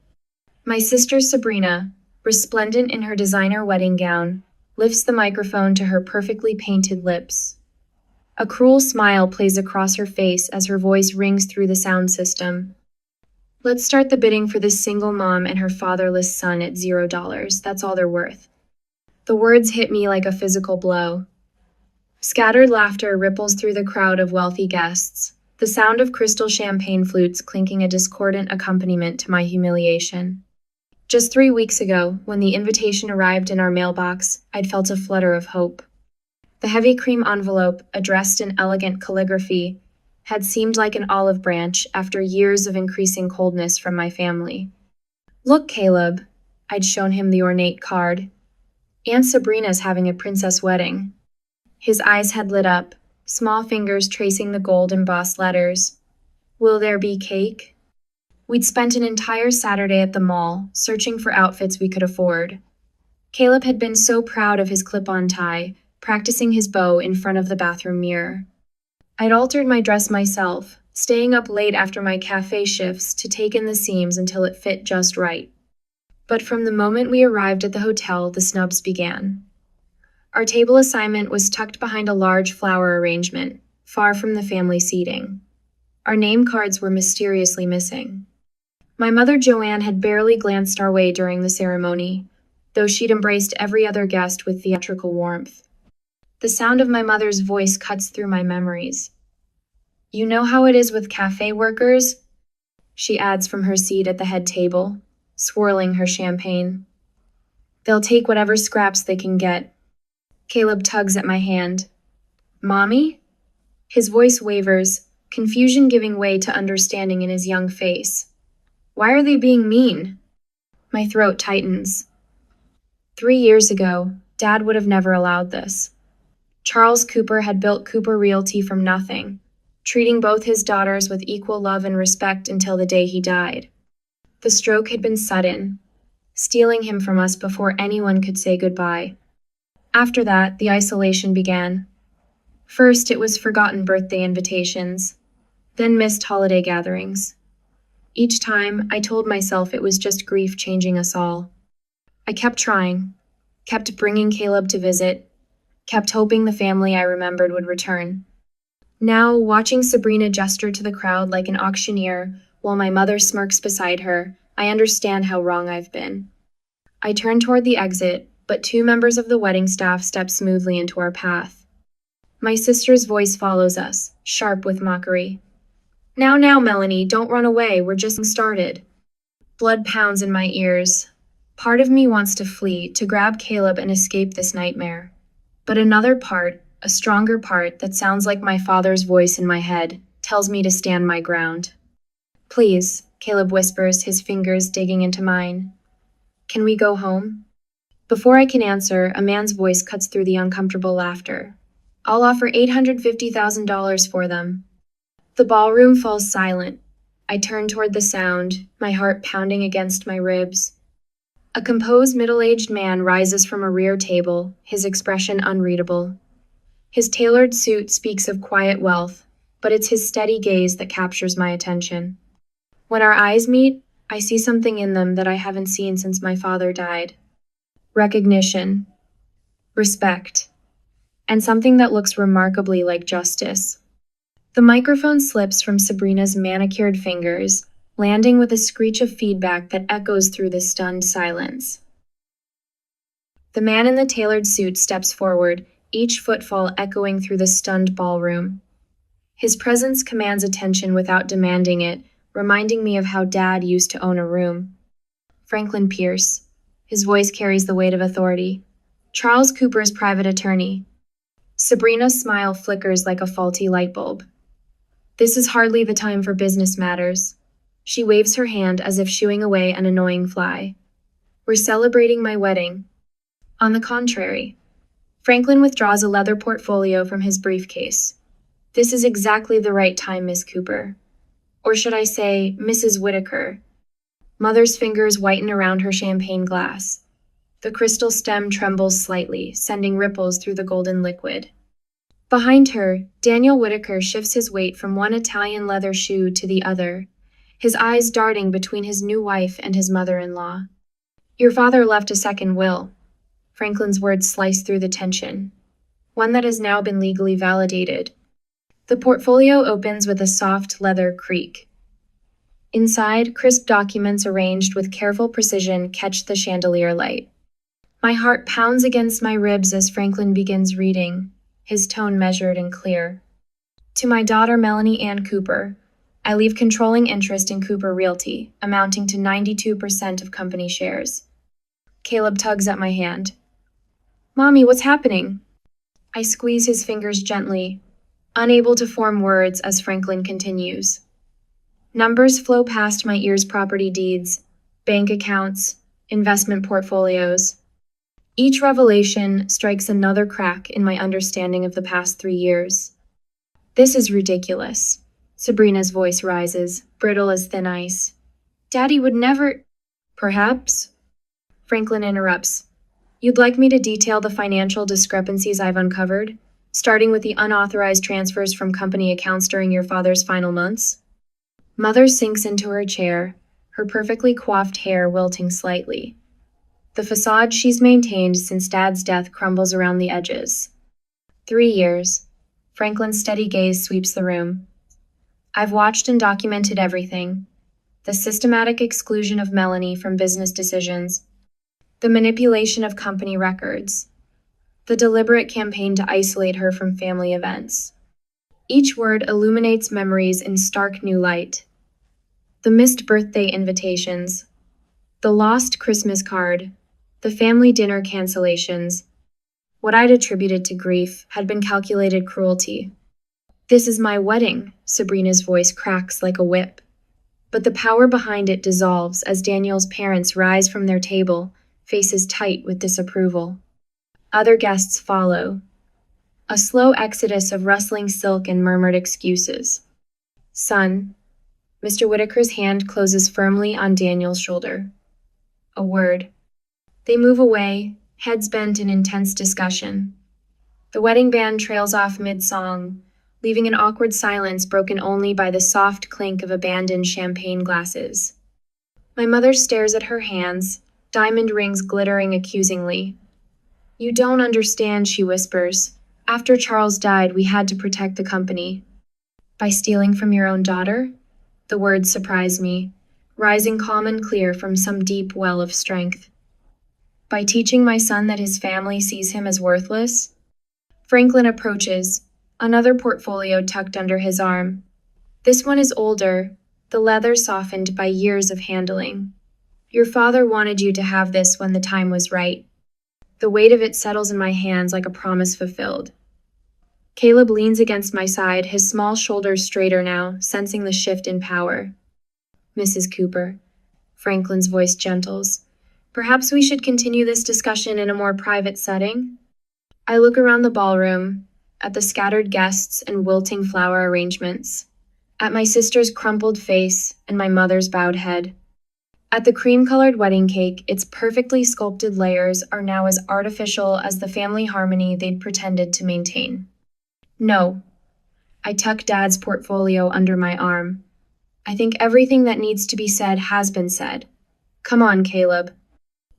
My sister Sabrina, resplendent in her designer wedding gown, lifts the microphone to her perfectly painted lips. A cruel smile plays across her face as her voice rings through the sound system. Let's start the bidding for this single mom and her fatherless son at $0. That's all they're worth. The words hit me like a physical blow. Scattered laughter ripples through the crowd of wealthy guests, the sound of crystal champagne flutes clinking a discordant accompaniment to my humiliation. Just 3 weeks ago, when the invitation arrived in our mailbox, I'd felt a flutter of hope. The heavy cream envelope, addressed in elegant calligraphy, had seemed like an olive branch after years of increasing coldness from my family. "Look, Caleb," I'd shown him the ornate card. "Aunt Sabrina's having a princess wedding." His eyes had lit up, small fingers tracing the gold embossed letters. "Will there be cake?" We'd spent an entire Saturday at the mall, searching for outfits we could afford. Caleb had been so proud of his clip-on tie, practicing his bow in front of the bathroom mirror. I'd altered my dress myself, staying up late after my cafe shifts to take in the seams until it fit just right. But from the moment we arrived at the hotel, the snubs began. Our table assignment was tucked behind a large flower arrangement, far from the family seating. Our name cards were mysteriously missing. My mother Joanne had barely glanced our way during the ceremony, though she'd embraced every other guest with theatrical warmth. The sound of my mother's voice cuts through my memories. "You know how it is with cafe workers?" she adds from her seat at the head table, swirling her champagne. "They'll take whatever scraps they can get." Caleb tugs at my hand. "Mommy?" His voice wavers, confusion giving way to understanding in his young face. "Why are they being mean?" My throat tightens. 3 years ago, Dad would have never allowed this. Charles Cooper had built Cooper Realty from nothing, treating both his daughters with equal love and respect until the day he died. The stroke had been sudden, stealing him from us before anyone could say goodbye. After that, the isolation began. First, it was forgotten birthday invitations, then missed holiday gatherings. Each time, I told myself it was just grief changing us all. I kept trying, kept bringing Caleb to visit, kept hoping the family I remembered would return. Now, watching Sabrina gesture to the crowd like an auctioneer while my mother smirks beside her, I understand how wrong I've been. I turn toward the exit, but 2 members of the wedding staff step smoothly into our path. My sister's voice follows us, sharp with mockery. Now, Melanie, don't run away, we're just started." Blood pounds in my ears. Part of me wants to flee, to grab Caleb and escape this nightmare. But another part, a stronger part that sounds like my father's voice in my head, tells me to stand my ground. "Please," Caleb whispers, his fingers digging into mine. "Can we go home?" Before I can answer, a man's voice cuts through the uncomfortable laughter. "I'll offer $850,000 for them." The ballroom falls silent. I turn toward the sound, my heart pounding against my ribs. A composed middle-aged man rises from a rear table, his expression unreadable. His tailored suit speaks of quiet wealth, but it's his steady gaze that captures my attention. When our eyes meet, I see something in them that I haven't seen since my father died. Recognition, respect, and something that looks remarkably like justice. The microphone slips from Sabrina's manicured fingers, landing with a screech of feedback that echoes through the stunned silence. The man in the tailored suit steps forward, each footfall echoing through the stunned ballroom. His presence commands attention without demanding it, reminding me of how Dad used to own a room. Franklin Pierce. His voice carries the weight of authority. Charles Cooper's private attorney. Sabrina's smile flickers like a faulty light bulb. This is hardly the time for business matters. She waves her hand as if shooing away an annoying fly. We're celebrating my wedding. On the contrary. Franklin withdraws a leather portfolio from his briefcase. This is exactly the right time, Miss Cooper. Or should I say, Mrs. Whitaker. Mother's fingers whiten around her champagne glass. The crystal stem trembles slightly, sending ripples through the golden liquid. Behind her, Daniel Whitaker shifts his weight from one Italian leather shoe to the other, his eyes darting between his new wife and his mother-in-law. Your father left a second will. Franklin's words slice through the tension. One that has now been legally validated. The portfolio opens with a soft leather creak. Inside, crisp documents arranged with careful precision catch the chandelier light. My heart pounds against my ribs as Franklin begins reading, his tone measured and clear. To my daughter Melanie Ann Cooper, I leave controlling interest in Cooper Realty, amounting to 92% of company shares. Caleb tugs at my hand. Mommy, what's happening? I squeeze his fingers gently, unable to form words as Franklin continues. Numbers flow past my ears: property deeds, bank accounts, investment portfolios. Each revelation strikes another crack in my understanding of the past 3 years. This is ridiculous. Sabrina's voice rises, brittle as thin ice. Daddy would never… Perhaps? Franklin interrupts. You'd like me to detail the financial discrepancies I've uncovered, starting with the unauthorized transfers from company accounts during your father's final months? Mother sinks into her chair, her perfectly coiffed hair wilting slightly. The facade she's maintained since Dad's death crumbles around the edges. 3 years. Franklin's steady gaze sweeps the room. I've watched and documented everything. The systematic exclusion of Melanie from business decisions, the manipulation of company records, the deliberate campaign to isolate her from family events. Each word illuminates memories in stark new light. The missed birthday invitations, the lost Christmas card, the family dinner cancellations. What I'd attributed to grief had been calculated cruelty. This is my wedding, Sabrina's voice cracks like a whip. But the power behind it dissolves as Daniel's parents rise from their table, faces tight with disapproval. Other guests follow. A slow exodus of rustling silk and murmured excuses. Son. Mr. Whitaker's hand closes firmly on Daniel's shoulder. A word. They move away, heads bent in intense discussion. The wedding band trails off mid-song, leaving an awkward silence broken only by the soft clink of abandoned champagne glasses. My mother stares at her hands, diamond rings glittering accusingly. You don't understand, she whispers. After Charles died, we had to protect the company. By stealing from your own daughter? The words surprise me, rising calm and clear from some deep well of strength. By teaching my son that his family sees him as worthless? Franklin approaches, another portfolio tucked under his arm. This one is older, the leather softened by years of handling. Your father wanted you to have this when the time was right. The weight of it settles in my hands like a promise fulfilled. Caleb leans against my side, his small shoulders straighter now, sensing the shift in power. Mrs. Cooper. Franklin's voice gentles. Perhaps we should continue this discussion in a more private setting? I look around the ballroom, at the scattered guests and wilting flower arrangements, at my sister's crumpled face and my mother's bowed head. At the cream-colored wedding cake, its perfectly sculpted layers are now as artificial as the family harmony they'd pretended to maintain. No. I tuck Dad's portfolio under my arm. I think everything that needs to be said has been said. Come on, Caleb.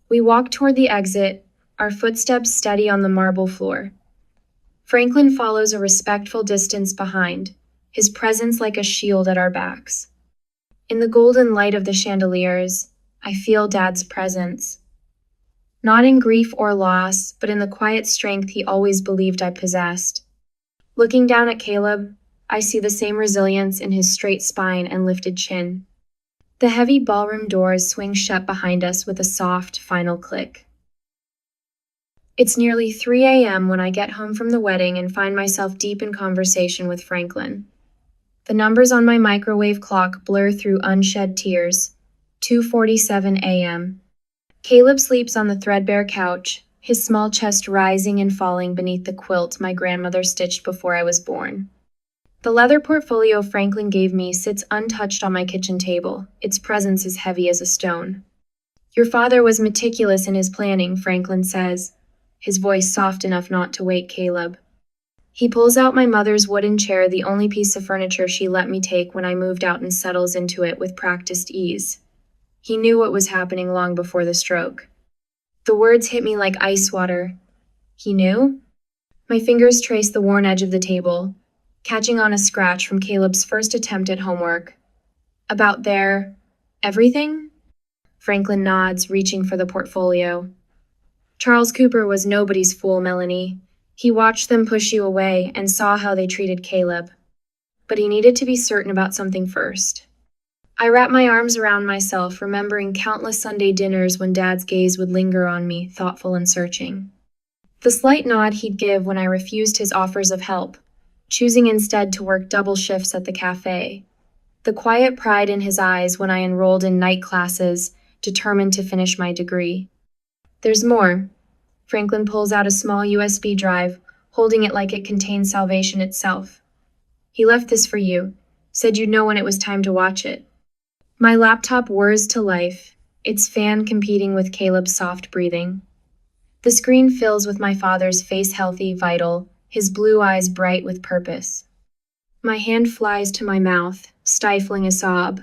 We walk toward the exit, our footsteps steady on the marble floor. Franklin follows a respectful distance behind, his presence like a shield at our backs. In the golden light of the chandeliers, I feel Dad's presence. Not in grief or loss, but in the quiet strength he always believed I possessed. Looking down at Caleb, I see the same resilience in his straight spine and lifted chin. The heavy ballroom doors swing shut behind us with a soft, final click. It's nearly 3 a.m. when I get home from the wedding and find myself deep in conversation with Franklin. The numbers on my microwave clock blur through unshed tears. 2:47 a.m. Caleb sleeps on the threadbare couch, his small chest rising and falling beneath the quilt my grandmother stitched before I was born. The leather portfolio Franklin gave me sits untouched on my kitchen table, its presence is heavy as a stone. Your father was meticulous in his planning, Franklin says, his voice soft enough not to wake Caleb. He pulls out my mother's wooden chair, the only piece of furniture she let me take when I moved out, and settles into it with practiced ease. He knew what was happening long before the stroke. The words hit me like ice water. He knew? My fingers trace the worn edge of the table, catching on a scratch from Caleb's first attempt at homework. About their… everything? Franklin nods, reaching for the portfolio. Charles Cooper was nobody's fool, Melanie. He watched them push you away and saw how they treated Caleb. But he needed to be certain about something first. I wrapped my arms around myself, remembering countless Sunday dinners when Dad's gaze would linger on me, thoughtful and searching. The slight nod he'd give when I refused his offers of help, choosing instead to work double shifts at the cafe. The quiet pride in his eyes when I enrolled in night classes, determined to finish my degree. There's more. Franklin pulls out a small USB drive, holding it like it contains salvation itself. He left this for you, said you'd know when it was time to watch it. My laptop whirs to life, its fan competing with Caleb's soft breathing. The screen fills with my father's face healthy, vital, his blue eyes bright with purpose. My hand flies to my mouth, stifling a sob.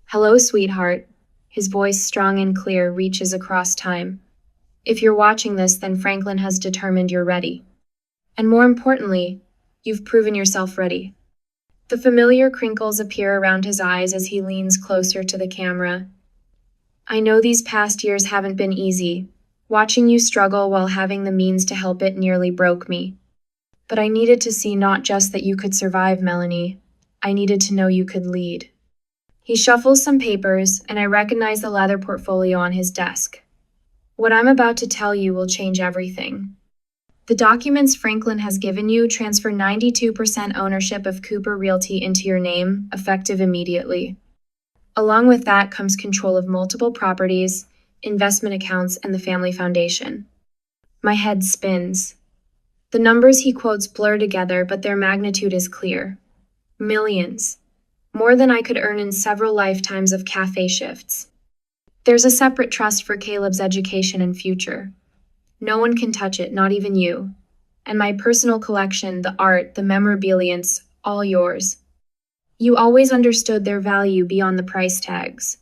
Hello, sweetheart. His voice, strong and clear, reaches across time. If you're watching this, then Franklin has determined you're ready. And more importantly, you've proven yourself ready. The familiar crinkles appear around his eyes as he leans closer to the camera. I know these past years haven't been easy. Watching you struggle while having the means to help it nearly broke me. But I needed to see not just that you could survive, Melanie. I needed to know you could lead. He shuffles some papers, and I recognize the leather portfolio on his desk. What I'm about to tell you will change everything. The documents Franklin has given you transfer 92% ownership of Cooper Realty into your name, effective immediately. Along with that comes control of multiple properties, investment accounts, and the family foundation. My head spins. The numbers he quotes blur together, but their magnitude is clear. Millions. More than I could earn in several lifetimes of cafe shifts. There's a separate trust for Caleb's education and future. No one can touch it, not even you. And my personal collection, the art, the memorabilia, all yours. You always understood their value beyond the price tags.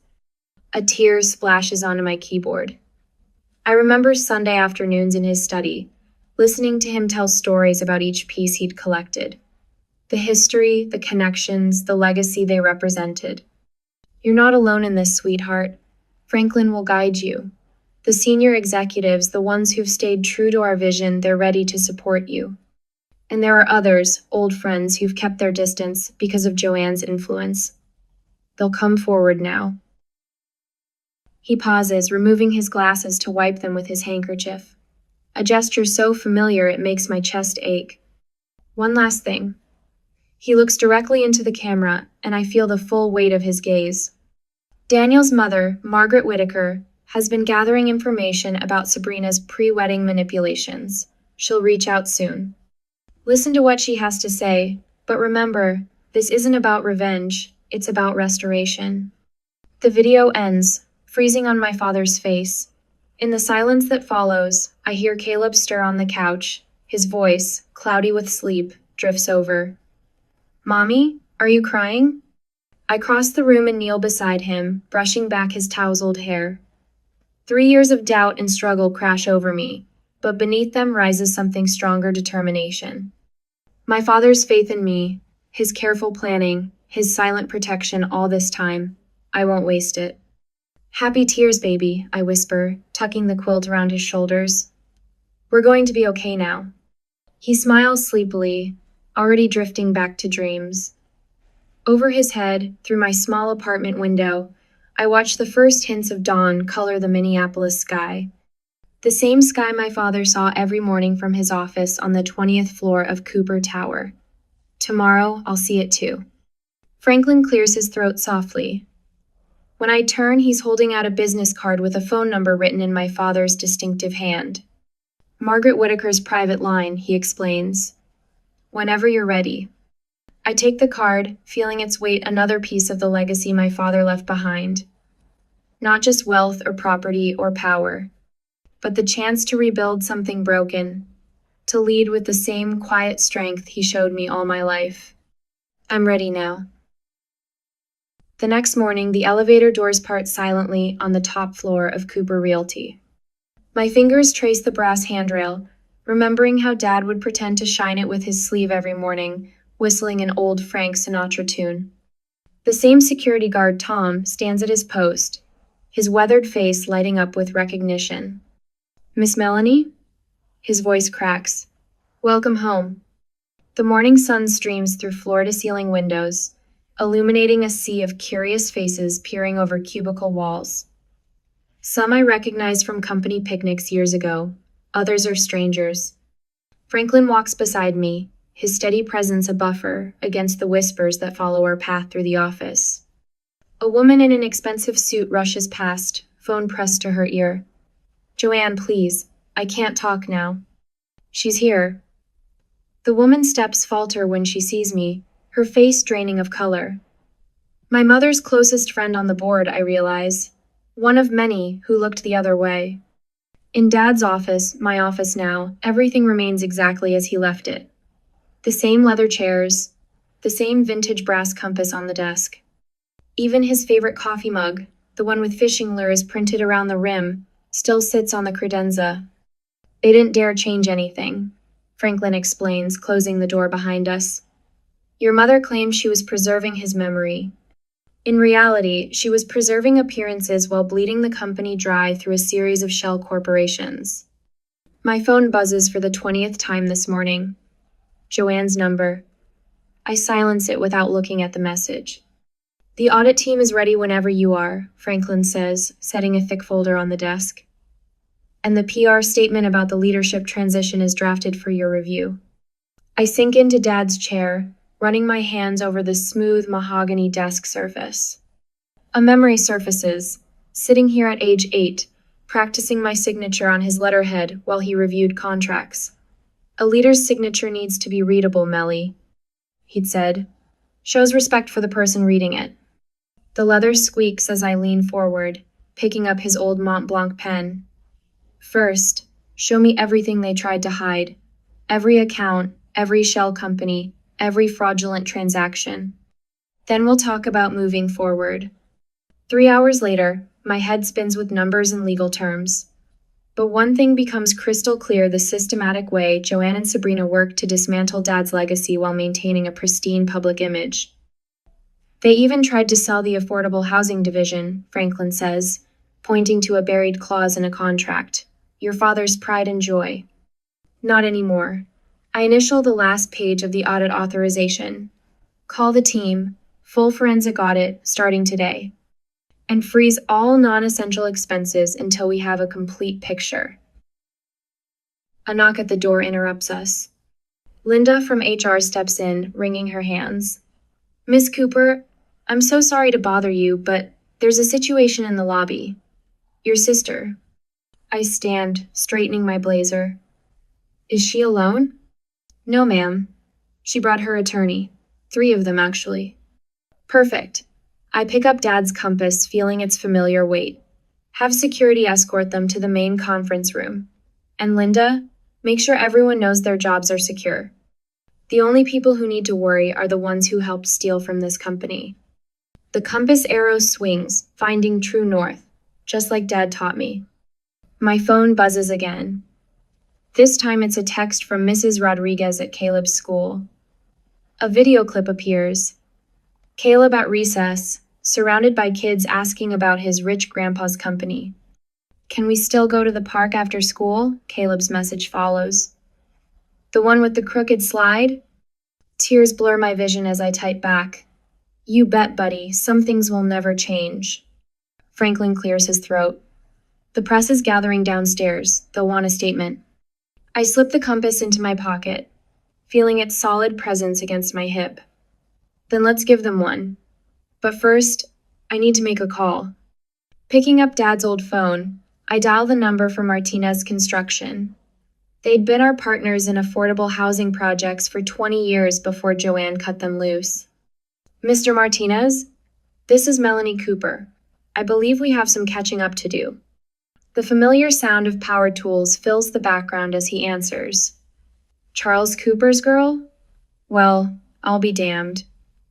A tear splashes onto my keyboard. I remember Sunday afternoons in his study, listening to him tell stories about each piece he'd collected. The history, the connections, the legacy they represented. You're not alone in this, sweetheart. Franklin will guide you. The senior executives, the ones who've stayed true to our vision, they're ready to support you. And there are others, old friends, who've kept their distance because of Joanne's influence. They'll come forward now. He pauses, removing his glasses to wipe them with his handkerchief. A gesture so familiar it makes my chest ache. One last thing. He looks directly into the camera, and I feel the full weight of his gaze. Daniel's mother, Margaret Whitaker, has been gathering information about Sabrina's pre-wedding manipulations. She'll reach out soon. Listen to what she has to say, but remember, this isn't about revenge, it's about restoration. The video ends, freezing on my father's face. In the silence that follows, I hear Caleb stir on the couch. His voice, cloudy with sleep, drifts over. Mommy, are you crying? I cross the room and kneel beside him, brushing back his tousled hair. 3 years of doubt and struggle crash over me, but beneath them rises something stronger: determination. My father's faith in me, his careful planning, his silent protection all this time. I won't waste it. Happy tears, baby, I whisper, tucking the quilt around his shoulders. We're going to be okay now. He smiles sleepily, already drifting back to dreams. Over his head, through my small apartment window, I watch the first hints of dawn color the Minneapolis sky. The same sky my father saw every morning from his office on the 20th floor of Cooper Tower. Tomorrow, I'll see it too. Franklin clears his throat softly. When I turn, he's holding out a business card with a phone number written in my father's distinctive hand. Margaret Whitaker's private line, he explains. Whenever you're ready. I take the card, feeling its weight, another piece of the legacy my father left behind. Not just wealth or property or power, but the chance to rebuild something broken, to lead with the same quiet strength he showed me all my life. I'm ready now. The next morning, the elevator doors part silently on the top floor of Cooper Realty. My fingers trace the brass handrail, remembering how Dad would pretend to shine it with his sleeve every morning, whistling an old Frank Sinatra tune. The same security guard, Tom, stands at his post, his weathered face lighting up with recognition. Miss Melanie? His voice cracks. Welcome home. The morning sun streams through floor-to-ceiling windows, illuminating a sea of curious faces peering over cubicle walls. Some I recognized from company picnics years ago, others are strangers. Franklin walks beside me, his steady presence a buffer against the whispers that follow our path through the office. A woman in an expensive suit rushes past, phone pressed to her ear. "Joanne, please, I can't talk now." "She's here." The woman's steps falter when she sees me, her face draining of color. My mother's closest friend on the board, I realize. One of many who looked the other way. In Dad's office, my office now, everything remains exactly as he left it. The same leather chairs, the same vintage brass compass on the desk. Even his favorite coffee mug, the one with fishing lures printed around the rim, still sits on the credenza. They didn't dare change anything, Franklin explains, closing the door behind us. Your mother claimed she was preserving his memory. In reality, she was preserving appearances while bleeding the company dry through a series of shell corporations. My phone buzzes for the 20th time this morning. Joanne's number. I silence it without looking at the message. The audit team is ready whenever you are, Franklin says, setting a thick folder on the desk. And the PR statement about the leadership transition is drafted for your review. I sink into Dad's chair, running my hands over the smooth mahogany desk surface. A memory surfaces, sitting here at age 8, practicing my signature on his letterhead while he reviewed contracts. A leader's signature needs to be readable, Melly, he'd said. Shows respect for the person reading it. The leather squeaks as I lean forward, picking up his old Mont Blanc pen. First, show me everything they tried to hide. Every account, every shell company, every fraudulent transaction. Then we'll talk about moving forward. 3 hours later, my head spins with numbers and legal terms. But one thing becomes crystal clear: the systematic way Joanne and Sabrina worked to dismantle Dad's legacy while maintaining a pristine public image. They even tried to sell the affordable housing division, Franklin says, pointing to a buried clause in a contract. Your father's pride and joy. Not anymore. I initial the last page of the audit authorization. Call the team, full forensic audit, starting today. And freeze all non-essential expenses until we have a complete picture. A knock at the door interrupts us. Linda from HR steps in, wringing her hands. Miss Cooper, I'm so sorry to bother you, but there's a situation in the lobby. Your sister. I stand, straightening my blazer. Is she alone? No, ma'am. She brought her attorney. 3 of them, actually. Perfect. I pick up Dad's compass, feeling its familiar weight. Have security escort them to the main conference room. And Linda, make sure everyone knows their jobs are secure. The only people who need to worry are the ones who helped steal from this company. The compass arrow swings, finding true north, just like Dad taught me. My phone buzzes again. This time it's a text from Mrs. Rodriguez at Caleb's school. A video clip appears. Caleb at recess, surrounded by kids asking about his rich grandpa's company. Can we still go to the park after school? Caleb's message follows. The one with the crooked slide? Tears blur my vision as I type back. You bet, buddy, some things will never change. Franklin clears his throat. The press is gathering downstairs. They'll want a statement. I slip the compass into my pocket, feeling its solid presence against my hip. Then let's give them one. But first, I need to make a call. Picking up Dad's old phone, I dial the number for Martinez Construction. They'd been our partners in affordable housing projects for 20 years before Joanne cut them loose. Mr. Martinez, this is Melanie Cooper. I believe we have some catching up to do. The familiar sound of power tools fills the background as he answers. Charles Cooper's girl? Well, I'll be damned.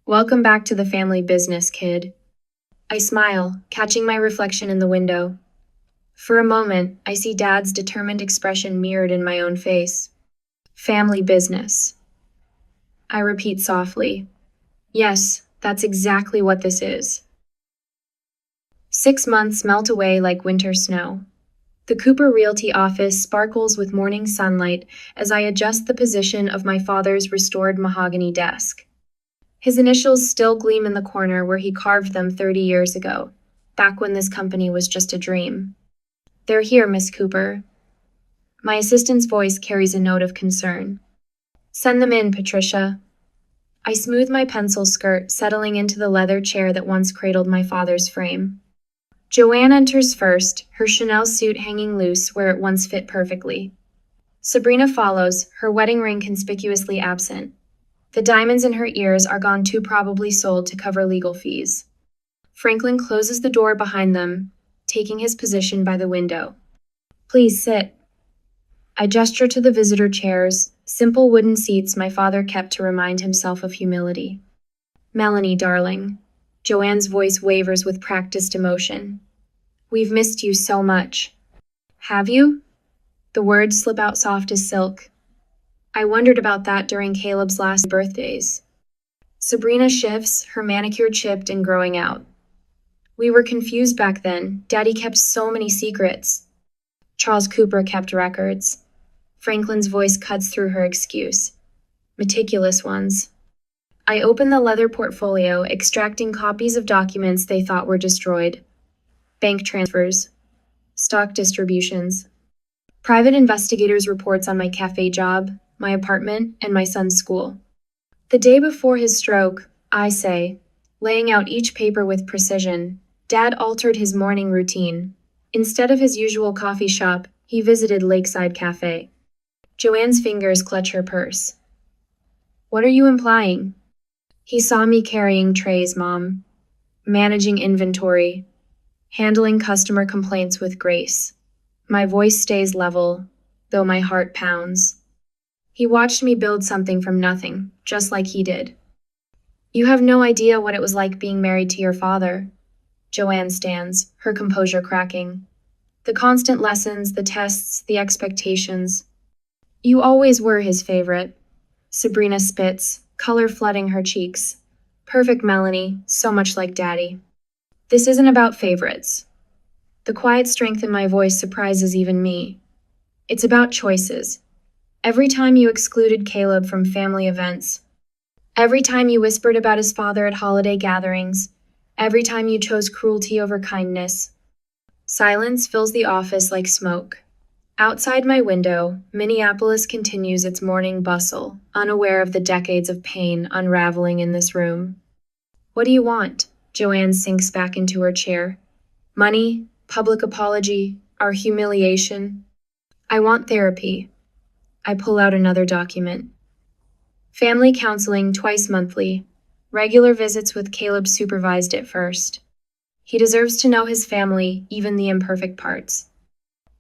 Welcome back to the family business, kid. I smile, catching my reflection in the window. For a moment, I see Dad's determined expression mirrored in my own face. Family business. I repeat softly. Yes, that's exactly what this is. 6 months melt away like winter snow. The Cooper Realty office sparkles with morning sunlight as I adjust the position of my father's restored mahogany desk. His initials still gleam in the corner where he carved them 30 years ago, back when this company was just a dream. "They're here, Miss Cooper." My assistant's voice carries a note of concern. "Send them in, Patricia." I smooth my pencil skirt, settling into the leather chair that once cradled my father's frame. Joanne enters first, her Chanel suit hanging loose where it once fit perfectly. Sabrina follows, her wedding ring conspicuously absent. The diamonds in her ears are gone, too probably sold to cover legal fees. Franklin closes the door behind them, taking his position by the window. "Please sit." I gesture to the visitor chairs, simple wooden seats my father kept to remind himself of humility. "Melanie, darling." Joanne's voice wavers with practiced emotion. "We've missed you so much." "Have you?" The words slip out soft as silk. "I wondered about that during Caleb's last birthdays." Sabrina shifts, her manicure chipped and growing out. "We were confused back then. Daddy kept so many secrets." "Charles Cooper kept records." Franklin's voice cuts through her excuse. "Meticulous ones." I open the leather portfolio, extracting copies of documents they thought were destroyed. Bank transfers. Stock distributions. Private investigators' reports on my cafe job, my apartment, and my son's school. The day before his stroke, I say, laying out each paper with precision, Dad altered his morning routine. Instead of his usual coffee shop, he visited Lakeside Cafe. Joanne's fingers clutch her purse. "What are you implying?" "He saw me carrying trays, Mom. Managing inventory. Handling customer complaints with grace. My voice stays level, though my heart pounds. He watched me build something from nothing, just like he did." "You have no idea what it was like being married to your father." Joanne stands, her composure cracking. "The constant lessons, the tests, the expectations. You always were his favorite." Sabrina spits, color flooding her cheeks. "Perfect, Melanie, so much like Daddy." "This isn't about favorites." The quiet strength in my voice surprises even me. "It's about choices. Every time you excluded Caleb from family events, every time you whispered about his father at holiday gatherings, every time you chose cruelty over kindness." Silence fills the office like smoke. Outside my window, Minneapolis continues its morning bustle, unaware of the decades of pain unraveling in this room. "What do you want?" Joanne sinks back into her chair. "Money, public apology, our humiliation." "I want therapy." I pull out another document. "Family counseling twice monthly. Regular visits with Caleb supervised at first. He deserves to know his family, even the imperfect parts."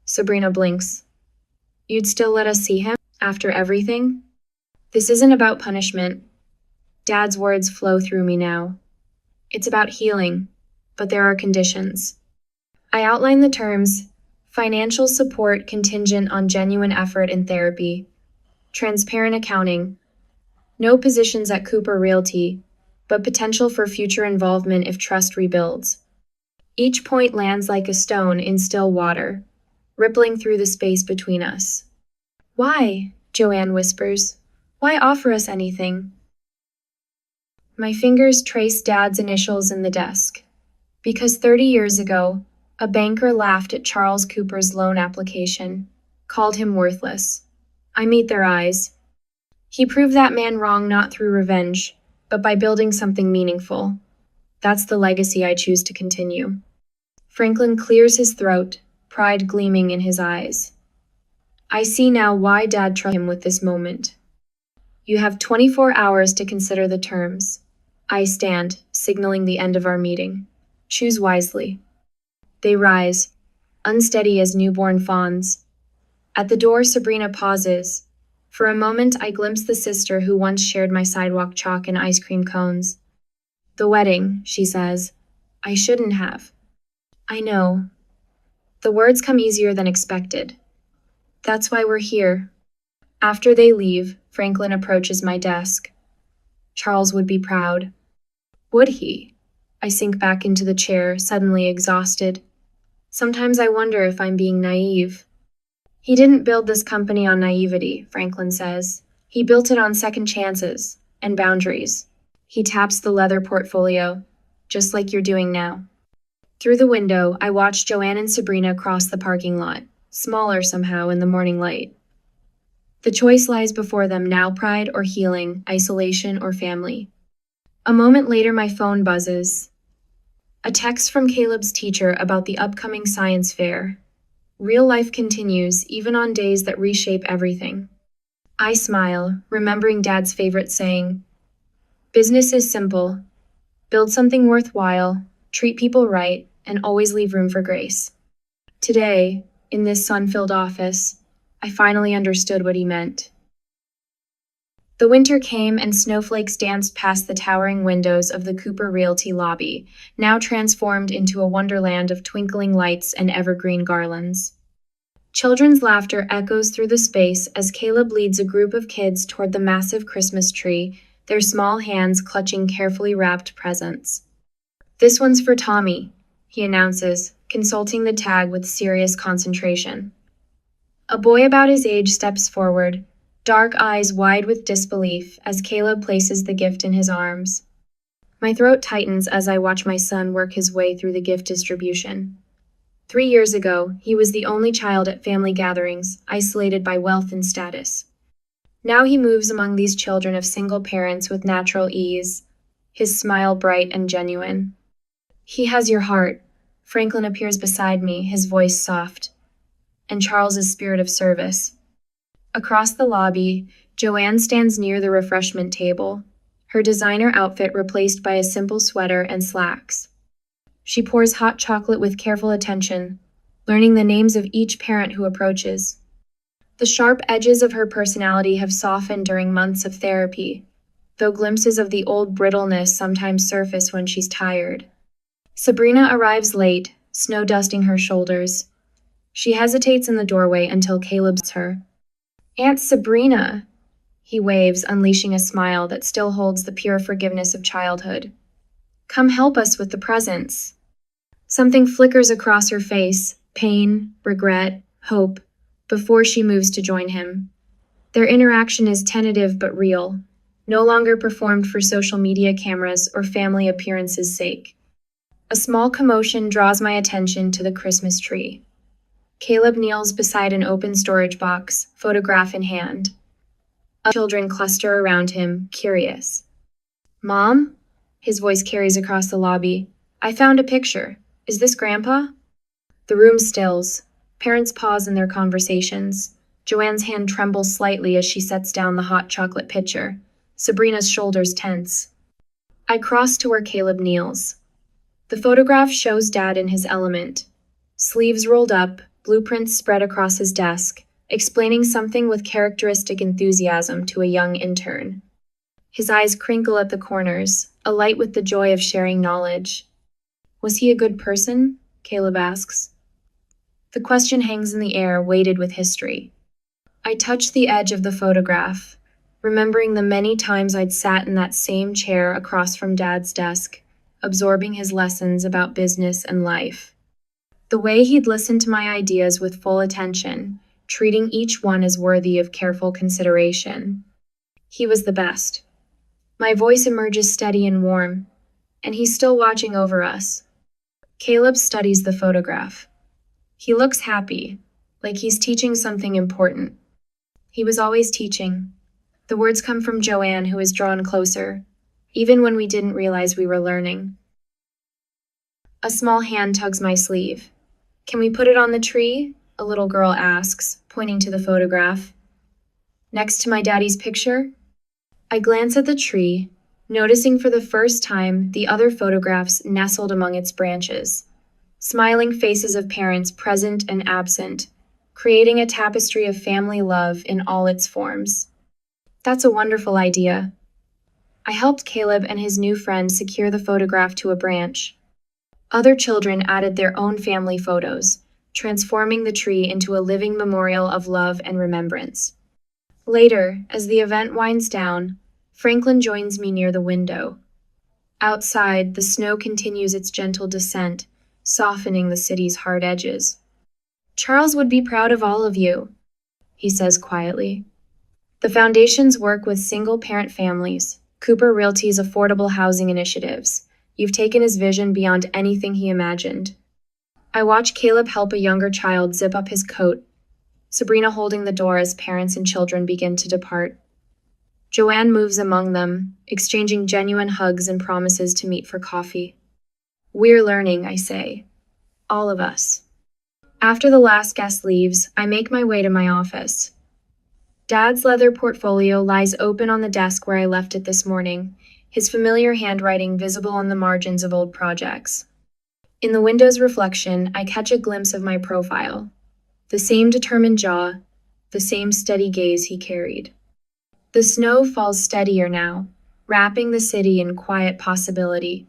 Sabrina blinks. "You'd still let us see him? After everything?" "This isn't about punishment." Dad's words flow through me now. "It's about healing, but there are conditions." I outline the terms: financial support contingent on genuine effort in therapy, transparent accounting, no positions at Cooper Realty, but potential for future involvement if trust rebuilds. Each point lands like a stone in still water, rippling through the space between us. "Why?" Joanne whispers. "Why offer us anything?" My fingers trace Dad's initials in the desk. Because 30 years ago, a banker laughed at Charles Cooper's loan application, called him worthless. I meet their eyes. He proved that man wrong not through revenge, but by building something meaningful. That's the legacy I choose to continue. Franklin clears his throat, pride gleaming in his eyes. I see now why Dad trusted him with this moment. "You have 24 hours to consider the terms." I stand, signaling the end of our meeting. "Choose wisely." They rise, unsteady as newborn fawns. At the door, Sabrina pauses. For a moment, I glimpse the sister who once shared my sidewalk chalk and ice cream cones. "The wedding," she says. "I shouldn't have." I know. The words come easier than expected. "That's why we're here." After they leave, Franklin approaches my desk. "Charles would be proud." Would he? I sink back into the chair, suddenly exhausted. Sometimes I wonder if I'm being naive. He didn't build this company on naivety, Franklin says. He built it on second chances and boundaries. He taps the leather portfolio, just like you're doing now. Through the window, I watch Joanne and Sabrina cross the parking lot, smaller somehow in the morning light. The choice lies before them now: pride or healing, isolation or family. A moment later, my phone buzzes. A text from Caleb's teacher about the upcoming science fair. Real life continues, even on days that reshape everything. I smile, remembering Dad's favorite saying, "Business is simple. Build something worthwhile, treat people right, and always leave room for grace." Today, in this sun-filled office, I finally understood what he meant. The winter came and snowflakes danced past the towering windows of the Cooper Realty lobby, now transformed into a wonderland of twinkling lights and evergreen garlands. Children's laughter echoes through the space as Caleb leads a group of kids toward the massive Christmas tree, their small hands clutching carefully wrapped presents. "This one's for Tommy," he announces, consulting the tag with serious concentration. A boy about his age steps forward, dark eyes wide with disbelief as Caleb places the gift in his arms. My throat tightens as I watch my son work his way through the gift distribution. 3 years ago, he was the only child at family gatherings, isolated by wealth and status. Now he moves among these children of single parents with natural ease, his smile bright and genuine. "He has your heart." Franklin appears beside me, his voice soft, and Charles's spirit of service. Across the lobby, Joanne stands near the refreshment table, her designer outfit replaced by a simple sweater and slacks. She pours hot chocolate with careful attention, learning the names of each parent who approaches. The sharp edges of her personality have softened during months of therapy, though glimpses of the old brittleness sometimes surface when she's tired. Sabrina arrives late, snow dusting her shoulders. She hesitates in the doorway until Caleb sees her. "Aunt Sabrina," he waves, unleashing a smile that still holds the pure forgiveness of childhood. "Come help us with the presents." Something flickers across her face, pain, regret, hope, before she moves to join him. Their interaction is tentative but real, no longer performed for social media cameras or family appearances' sake. A small commotion draws my attention to the Christmas tree. Caleb kneels beside an open storage box, photograph in hand. Other children cluster around him, curious. "Mom?" His voice carries across the lobby. "I found a picture. Is this Grandpa?" The room stills. Parents pause in their conversations. Joanne's hand trembles slightly as she sets down the hot chocolate pitcher. Sabrina's shoulders tense. I cross to where Caleb kneels. The photograph shows Dad in his element. Sleeves rolled up, blueprints spread across his desk, explaining something with characteristic enthusiasm to a young intern. His eyes crinkle at the corners, alight with the joy of sharing knowledge. "Was he a good person?" Caleb asks. The question hangs in the air, weighted with history. I touch the edge of the photograph, remembering the many times I'd sat in that same chair across from Dad's desk, absorbing his lessons about business and life. The way he'd listened to my ideas with full attention, treating each one as worthy of careful consideration. He was the best. My voice emerges steady and warm, and he's still watching over us. Caleb studies the photograph. He looks happy, like he's teaching something important. He was always teaching. The words come from Joanne, who is drawn closer, even when we didn't realize we were learning. A small hand tugs my sleeve. "Can we put it on the tree?" a little girl asks, pointing to the photograph. "Next to my daddy's picture?" I glance at the tree, noticing for the first time the other photographs nestled among its branches. Smiling faces of parents present and absent, creating a tapestry of family love in all its forms. "That's a wonderful idea." I helped Caleb and his new friend secure the photograph to a branch. Other children added their own family photos, transforming the tree into a living memorial of love and remembrance. Later, as the event winds down, Franklin joins me near the window. Outside, the snow continues its gentle descent, softening the city's hard edges. Charles would be proud of all of you, he says quietly. The foundation's work with single-parent families, Cooper Realty's affordable housing initiatives. You've taken his vision beyond anything he imagined. I watch Caleb help a younger child zip up his coat, Sabrina holding the door as parents and children begin to depart. Joanne moves among them, exchanging genuine hugs and promises to meet for coffee. We're learning, I say. All of us. After the last guest leaves, I make my way to my office. Dad's leather portfolio lies open on the desk where I left it this morning, his familiar handwriting visible on the margins of old projects. In the window's reflection, I catch a glimpse of my profile. The same determined jaw, the same steady gaze he carried. The snow falls steadier now, wrapping the city in quiet possibility.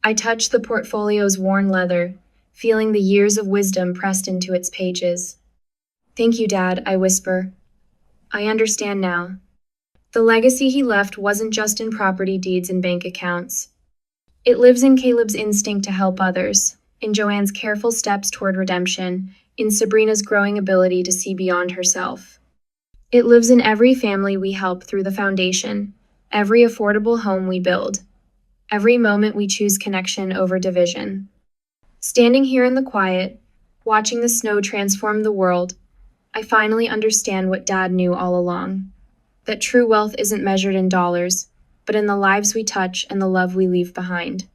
I touch the portfolio's worn leather, feeling the years of wisdom pressed into its pages. Thank you, Dad, I whisper. I understand now. The legacy he left wasn't just in property deeds and bank accounts. It lives in Caleb's instinct to help others, in Joanne's careful steps toward redemption, in Sabrina's growing ability to see beyond herself. It lives in every family we help through the foundation, every affordable home we build, every moment we choose connection over division. Standing here in the quiet, watching the snow transform the world, I finally understand what Dad knew all along, that true wealth isn't measured in dollars, but in the lives we touch and the love we leave behind.